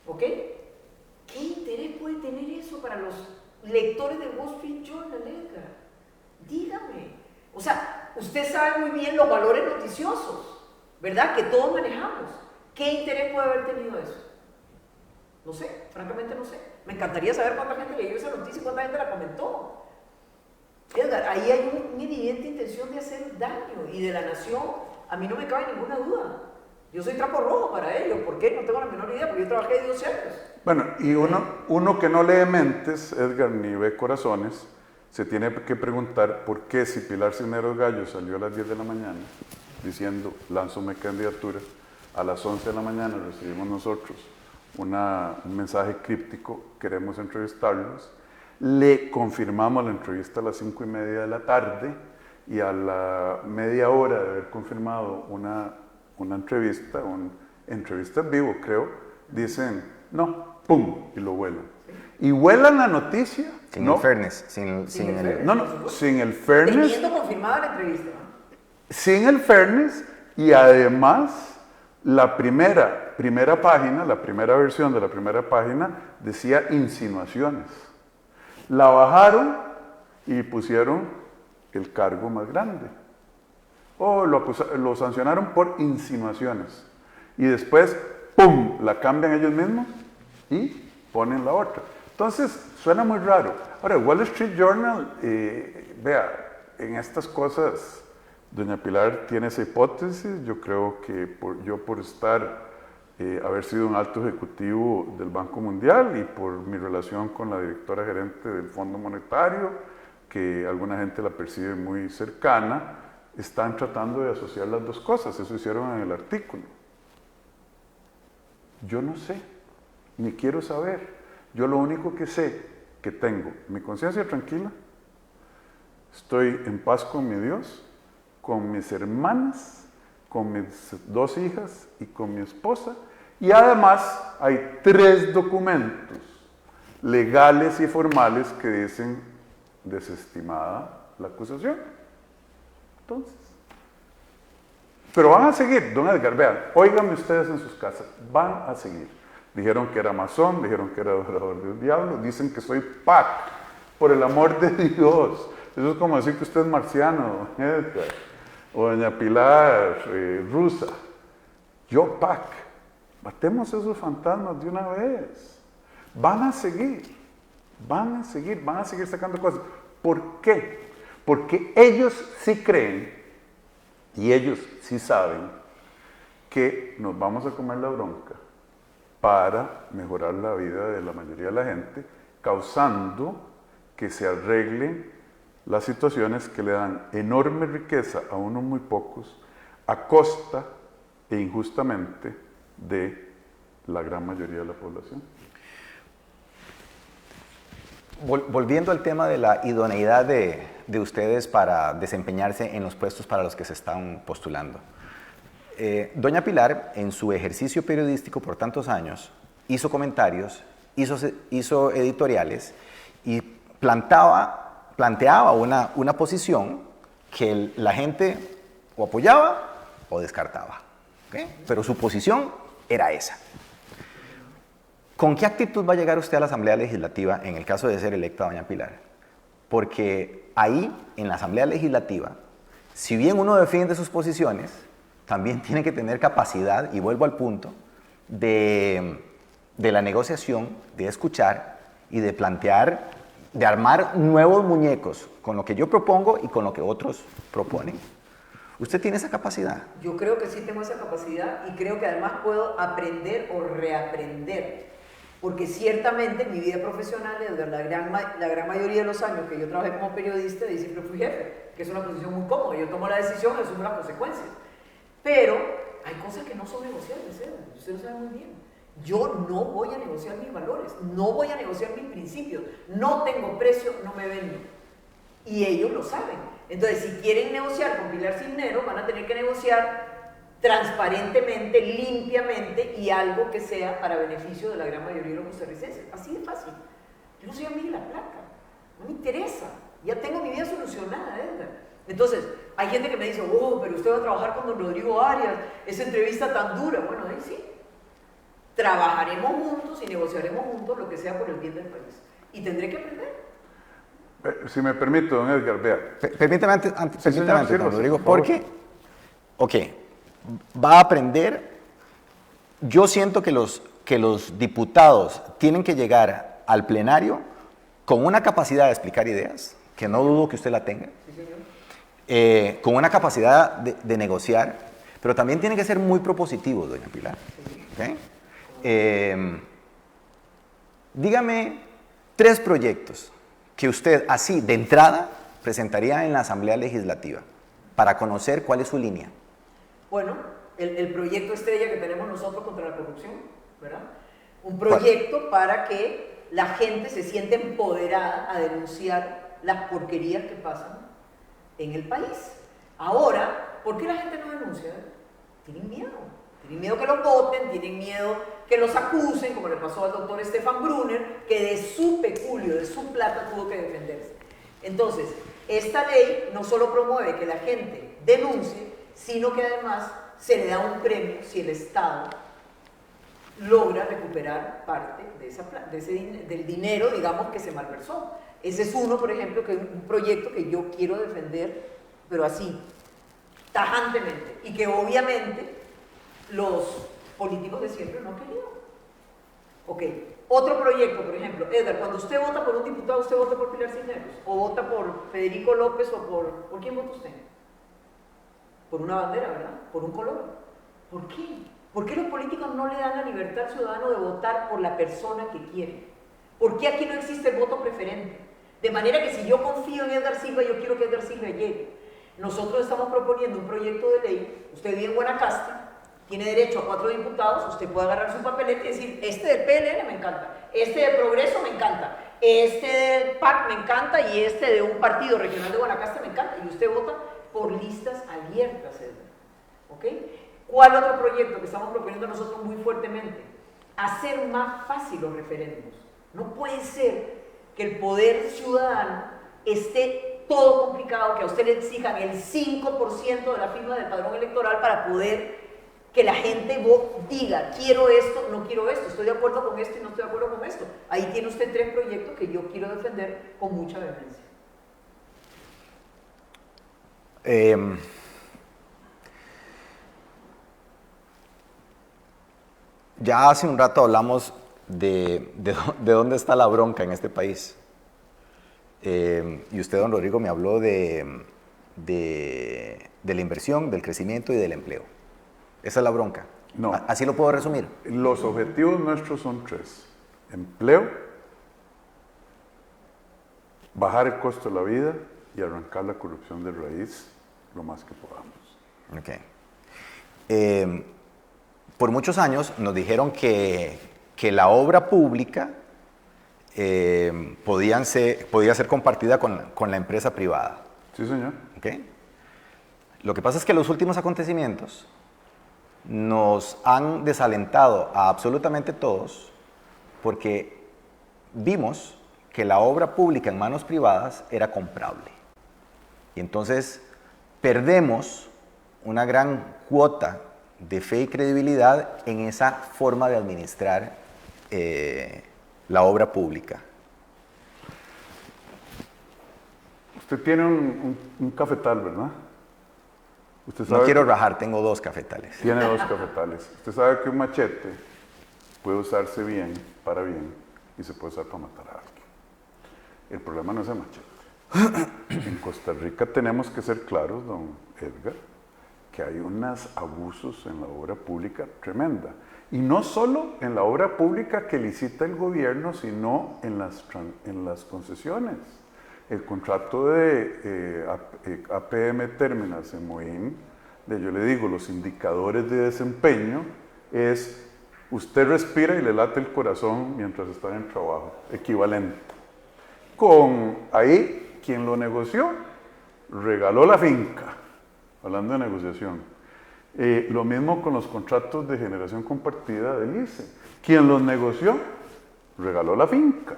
¿Ok? ¿Qué interés puede tener eso para los lectores del Wall Street Journal, Edgar? Dígame. O sea, usted sabe muy bien los valores noticiosos, ¿verdad? Que todos manejamos. ¿Qué interés puede haber tenido eso? No sé, francamente no sé. Me encantaría saber cuánta gente leyó esa noticia y cuánta gente la comentó. Edgar, ahí hay una evidente intención de hacer daño, y de La Nación a mí no me cabe ninguna duda. Yo soy trapo rojo para ellos. ¿Por qué? No tengo la menor idea, porque yo trabajé 12 años. Bueno, y uno que no lee mentes, Edgar, ni ve corazones, se tiene que preguntar por qué si Pilar Cisneros Gallo salió a las 10 de la mañana diciendo, lanzo mi candidatura, a las 11 de la mañana recibimos nosotros un mensaje críptico, queremos entrevistarlos, le confirmamos la entrevista a las 5:30 de la tarde, y a la media hora de haber confirmado una entrevista en vivo, creo, dicen, no, pum, y lo vuelan. Y vuelan la noticia. Sin ¿no? el fairness. Sin el fairness. Teniendo confirmada la entrevista, ¿no? Sin el fairness, y además la primera página, la primera versión de la primera página decía insinuaciones. La bajaron y pusieron el cargo más grande. Lo sancionaron por insinuaciones. Y después, ¡pum!, la cambian ellos mismos y ponen la otra. Entonces, suena muy raro. Ahora, el Wall Street Journal, vea, en estas cosas, doña Pilar tiene esa hipótesis. Yo creo que por haber sido un alto ejecutivo del Banco Mundial y por mi relación con la directora gerente del Fondo Monetario, que alguna gente la percibe muy cercana, están tratando de asociar las dos cosas. Eso hicieron en el artículo. Yo no sé, ni quiero saber. Yo lo único que sé, que tengo mi conciencia tranquila, estoy en paz con mi Dios, con mis hermanas, con mis 2 hijas y con mi esposa, y además hay 3 documentos legales y formales que dicen desestimada la acusación. Entonces, pero van a seguir, don Edgar, vean, óiganme ustedes en sus casas, van a seguir. Dijeron que era masón, dijeron que era adorador del diablo, dicen que soy PAC, por el amor de Dios. Eso es como decir que usted es marciano, don Edgar, o doña Pilar, rusa. Yo PAC. Matemos esos fantasmas de una vez. Van a seguir sacando cosas. ¿Por qué? Porque ellos sí creen y ellos sí saben que nos vamos a comer la bronca para mejorar la vida de la mayoría de la gente, causando que se arreglen las situaciones que le dan enorme riqueza a unos muy pocos a costa e injustamente de la gran mayoría de la población. Volviendo al tema de la idoneidad de ustedes para desempeñarse en los puestos para los que se están postulando. Doña Pilar, en su ejercicio periodístico por tantos años, hizo comentarios, hizo editoriales y planteaba una posición que la gente o apoyaba o descartaba. ¿Okay? Pero su posición era esa. ¿Con qué actitud va a llegar usted a la Asamblea Legislativa en el caso de ser electa doña Pilar? Porque ahí, en la Asamblea Legislativa, si bien uno defiende sus posiciones, también tiene que tener capacidad, y vuelvo al punto, de la negociación, de escuchar y de plantear, de armar nuevos muñecos con lo que yo propongo y con lo que otros proponen. ¿Usted tiene esa capacidad? Yo creo que sí tengo esa capacidad y creo que además puedo aprender o reaprender. Porque ciertamente en mi vida profesional, la gran mayoría de los años que yo trabajé como periodista, y siempre fui jefe, que es una posición muy cómoda. Yo tomo la decisión y asumo las consecuencias. Pero hay cosas que no son negociables, usted lo sabe muy bien. Yo no voy a negociar mis valores, no voy a negociar mis principios. No tengo precio, no me vendo. Y ellos lo saben. Entonces, si quieren negociar con Pilar Cisneros, van a tener que negociar transparentemente, limpiamente y algo que sea para beneficio de la gran mayoría de los costarricenses. Así de fácil. Yo no soy amiga de la plata, no me interesa. Ya tengo mi vida solucionada, Edgar. Entonces, hay gente que me dice, oh, pero usted va a trabajar con don Rodrigo Arias, esa entrevista tan dura. Bueno, ahí sí. Trabajaremos juntos y negociaremos juntos lo que sea por el bien del país. Y tendré que aprender. Si me permite, don Edgar, vea. Permítame antes, don Rodrigo, porque, va a aprender. Yo siento que los diputados tienen que llegar al plenario con una capacidad de explicar ideas, que no dudo que usted la tenga, con una capacidad de negociar, pero también tienen que ser muy propositivos, doña Pilar. ¿Okay? Dígame 3 proyectos que usted así de entrada presentaría en la Asamblea Legislativa para conocer cuál es su línea. Bueno, el proyecto estrella que tenemos nosotros contra la corrupción, ¿verdad? Un proyecto para que la gente se sienta empoderada a denunciar las porquerías que pasan en el país. Ahora, ¿por qué la gente no denuncia? Tienen miedo. Tienen miedo que los voten, tienen miedo que los acusen, como le pasó al doctor Stefan Brunner, que de su peculio, de su plata, tuvo que defenderse. Entonces, esta ley no solo promueve que la gente denuncie, sino que además se le da un premio si el Estado logra recuperar parte del dinero, digamos, que se malversó. Ese es uno, por ejemplo, que es un proyecto que yo quiero defender, pero así, tajantemente, y que obviamente los políticos de siempre no han querido. Ok, otro proyecto, por ejemplo, Edgar, cuando usted vota por un diputado, ¿usted vota por Pilar Cisneros? ¿O vota por Federico López o por quién vota usted? Por una bandera, ¿verdad? Por un color. ¿Por qué? ¿Por qué los políticos no le dan la libertad al ciudadano de votar por la persona que quiere? ¿Por qué aquí no existe el voto preferente? De manera que si yo confío en Edgar Silva, yo quiero que Edgar Silva llegue. Nosotros estamos proponiendo un proyecto de ley, usted vive en Guanacaste, tiene derecho a 4 diputados, usted puede agarrar su papeleta y decir, este del PLN me encanta, este de Progreso me encanta, este del PAC me encanta y este de un partido regional de Guanacaste me encanta. Y usted vota por listas abiertas, Edgar. ¿Ok? ¿Cuál otro proyecto que estamos proponiendo nosotros muy fuertemente? Hacer más fácil los referéndums. No puede ser que el poder ciudadano esté todo complicado, que a usted le exijan el 5% de la firma del padrón electoral para poder que la gente diga, quiero esto, no quiero esto, estoy de acuerdo con esto y no estoy de acuerdo con esto. Ahí tiene usted 3 proyectos que yo quiero defender con mucha vehemencia. Ya hace un rato hablamos de dónde está la bronca en este país. Y usted, don Rodrigo, me habló de la inversión, del crecimiento y del empleo. Esa es la bronca. No. Así lo puedo resumir. Los objetivos nuestros son 3. Empleo, bajar el costo de la vida y arrancar la corrupción de raíz lo más que podamos. Okay. Por muchos años nos dijeron que la obra pública podía ser compartida con la empresa privada. Sí, señor. ¿Okay? Lo que pasa es que los últimos acontecimientos nos han desalentado a absolutamente todos porque vimos que la obra pública en manos privadas era comprable. Y entonces perdemos una gran cuota de fe y credibilidad en esa forma de administrar la obra pública. Usted tiene un cafetal, ¿verdad? Usted sabe No quiero rajar, tengo 2 cafetales. Tiene 2 cafetales. Usted sabe que un machete puede usarse bien, y se puede usar para matar a alguien. El problema no es el machete. En Costa Rica tenemos que ser claros, don Edgar, que hay unos abusos en la obra pública tremenda. Y no solo en la obra pública que licita el gobierno, sino en las concesiones. El contrato de APM Terminals en Moín, yo le digo, los indicadores de desempeño es usted respira y le late el corazón mientras está en el trabajo, equivalente. Ahí, quien lo negoció, regaló la finca, hablando de negociación. Lo mismo con los contratos de generación compartida del ICE. Quien los negoció, regaló la finca.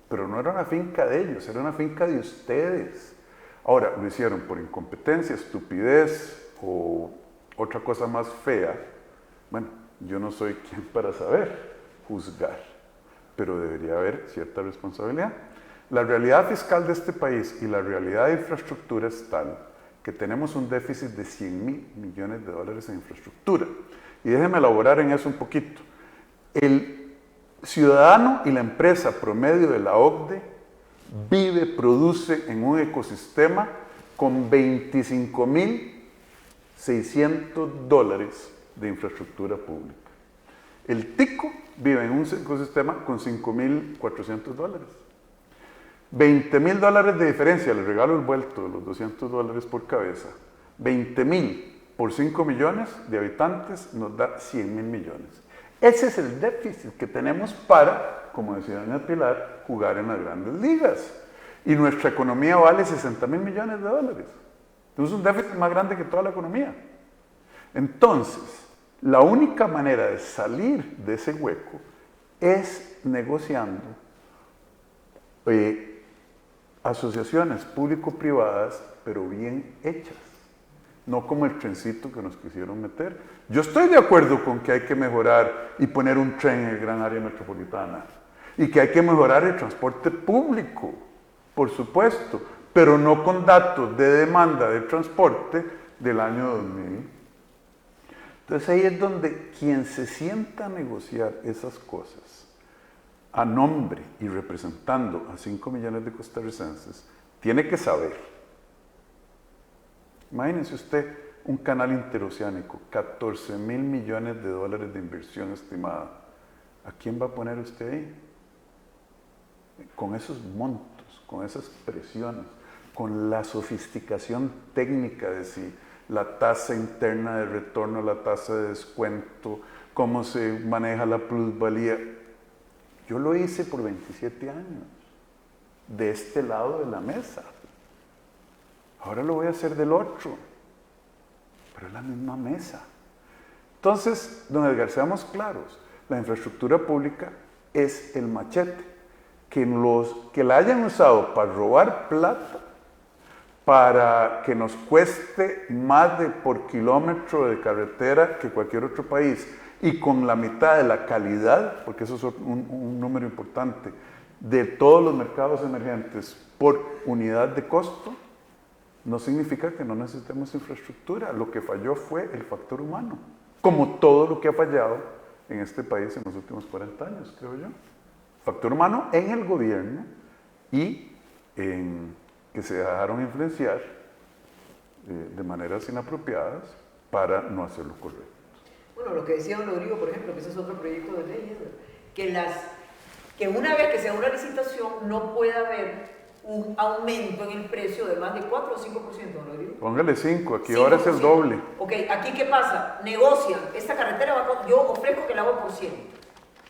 Pero no era una finca de ellos, era una finca de ustedes. Ahora, lo hicieron por incompetencia, estupidez o otra cosa más fea. Bueno, yo no soy quien para saber juzgar, pero debería haber cierta responsabilidad. La realidad fiscal de este país y la realidad de infraestructura es tal que tenemos un déficit de 100.000 millones de dólares en infraestructura. Y déjenme elaborar en eso un poquito. El ciudadano y la empresa promedio de la OCDE produce en un ecosistema con $25.600 de infraestructura pública. El tico vive en un ecosistema con $5.400. $20.000 de diferencia, le regalo el vuelto de los $200 por cabeza. 20.000 por 5 millones de habitantes nos da 100.000 millones. Ese es el déficit que tenemos para, como decía doña Pilar, jugar en las grandes ligas. Y nuestra economía vale 60.000 millones de dólares. Entonces es un déficit más grande que toda la economía. Entonces, la única manera de salir de ese hueco es negociando asociaciones público-privadas, pero bien hechas. No como el trencito que nos quisieron meter. Yo estoy de acuerdo con que hay que mejorar y poner un tren en el gran área metropolitana. Y que hay que mejorar el transporte público, por supuesto, pero no con datos de demanda de transporte del año 2000. Entonces ahí es donde quien se sienta a negociar esas cosas a nombre y representando a 5 millones de costarricenses, tiene que saber. Imagínense usted un canal interoceánico, 14.000 millones de dólares de inversión estimada. ¿A quién va a poner usted ahí? Con esos montos, con esas presiones, con la sofisticación técnica de si la tasa interna de retorno, la tasa de descuento, cómo se maneja la plusvalía. Yo lo hice por 27 años, de este lado de la mesa. Ahora lo voy a hacer del otro, pero es la misma mesa. Entonces, don Edgar, seamos claros, la infraestructura pública es el machete. que la hayan usado para robar plata, para que nos cueste más por kilómetro de carretera que cualquier otro país, y con la mitad de la calidad, porque eso es un número importante, de todos los mercados emergentes por unidad de costo, no significa que no necesitemos infraestructura. Lo que falló fue el factor humano, como todo lo que ha fallado en este país en los últimos 40 años, creo yo. Factor humano en el gobierno y en que se dejaron influenciar de maneras inapropiadas para no hacer lo correcto. Bueno, lo que decía don Rodrigo, por ejemplo, que ese es otro proyecto de ley, que una vez que se da una licitación no pueda haber un aumento en el precio de más de 4 o 5%, don Rodrigo. Póngale 5, aquí 5%. ahora es el doble. Ok, aquí ¿qué pasa? Negocian, esta carretera yo ofrezco que la hago por 100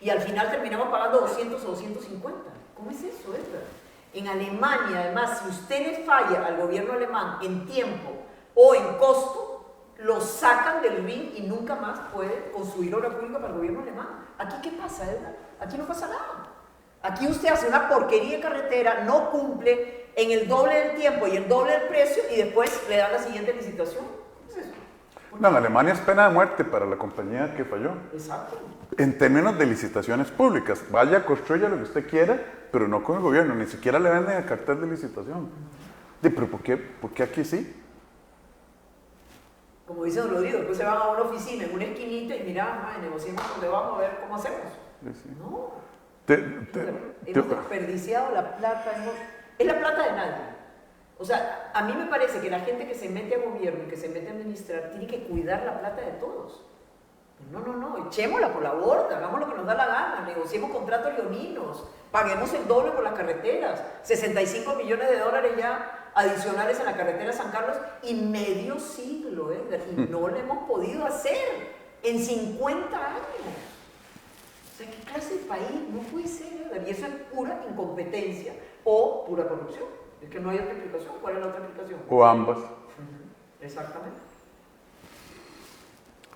y al final terminamos pagando 200 o 250. ¿Cómo es eso, Edgar? En Alemania, además, si usted le falla al gobierno alemán en tiempo o en costo, lo sacan del ring y nunca más puede construir obra pública para el gobierno alemán. ¿Aquí qué pasa, Edgar? Aquí no pasa nada. Aquí usted hace una porquería de carretera, no cumple en el doble del tiempo y el doble del precio y después le dan la siguiente licitación. ¿Qué es eso? No, en Alemania es pena de muerte para la compañía que falló. Exacto. En términos de licitaciones públicas, vaya, construya lo que usted quiera, pero no con el gobierno, ni siquiera le venden el cartel de licitación. Pero ¿por qué aquí sí? Como dice don Rodrigo, después se van a una oficina en una esquinita y mira, negociemos por debajo a ver cómo hacemos. Sí. No. Hemos desperdiciado la plata, es la plata de nadie. O sea, a mí me parece que la gente que se mete a gobierno y que se mete a administrar tiene que cuidar la plata de todos. No, echémosla por la borda, hagamos lo que nos da la gana, negociemos contratos leoninos, paguemos el doble por las carreteras, 65 millones de dólares ya adicionales en la carretera San Carlos y medio siglo, y no lo hemos podido hacer en 50 años. O sea, ¿qué clase de país? No puede ser, y eso es pura incompetencia o pura corrupción. Es que no hay otra explicación. ¿Cuál es la otra explicación? O ambas. Exactamente.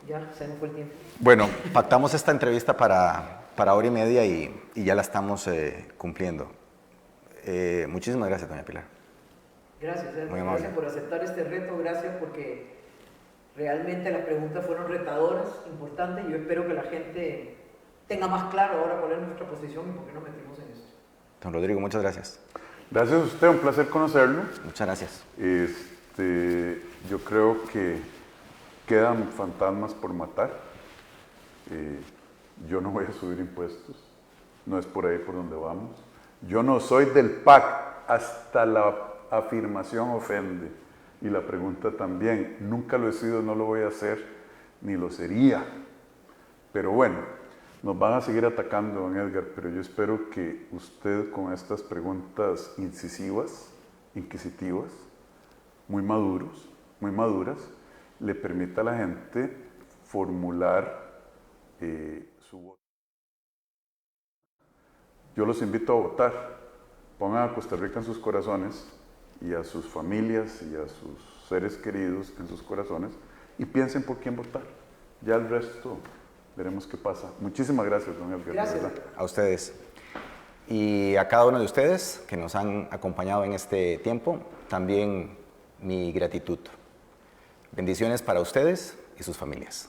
Ya, se nos fue el tiempo. Bueno, pactamos esta entrevista para hora y media y ya la estamos cumpliendo. Muchísimas gracias, doña Pilar. Gracias, Muy amable. Gracias por aceptar este reto, gracias porque realmente las preguntas fueron retadoras, importantes, y yo espero que la gente tenga más claro ahora cuál es nuestra posición y por qué nos metimos en esto. Don Rodrigo, muchas gracias. Gracias a usted, un placer conocerlo. Muchas gracias. Yo creo que quedan fantasmas por matar. Yo no voy a subir impuestos, no es por ahí por donde vamos. Yo no soy del PAC, hasta la afirmación ofende. Y la pregunta también, nunca lo he sido, no lo voy a hacer, ni lo sería. Pero bueno, nos van a seguir atacando, don Edgar, pero yo espero que usted con estas preguntas incisivas, inquisitivas, muy maduras, le permita a la gente formular su voto. Yo los invito a votar. Pongan a Costa Rica en sus corazones y a sus familias y a sus seres queridos en sus corazones y piensen por quién votar. Ya el resto veremos qué pasa. Muchísimas gracias, don Edgar. Gracias. A ustedes. Y a cada uno de ustedes que nos han acompañado en este tiempo, también mi gratitud. Bendiciones para ustedes y sus familias.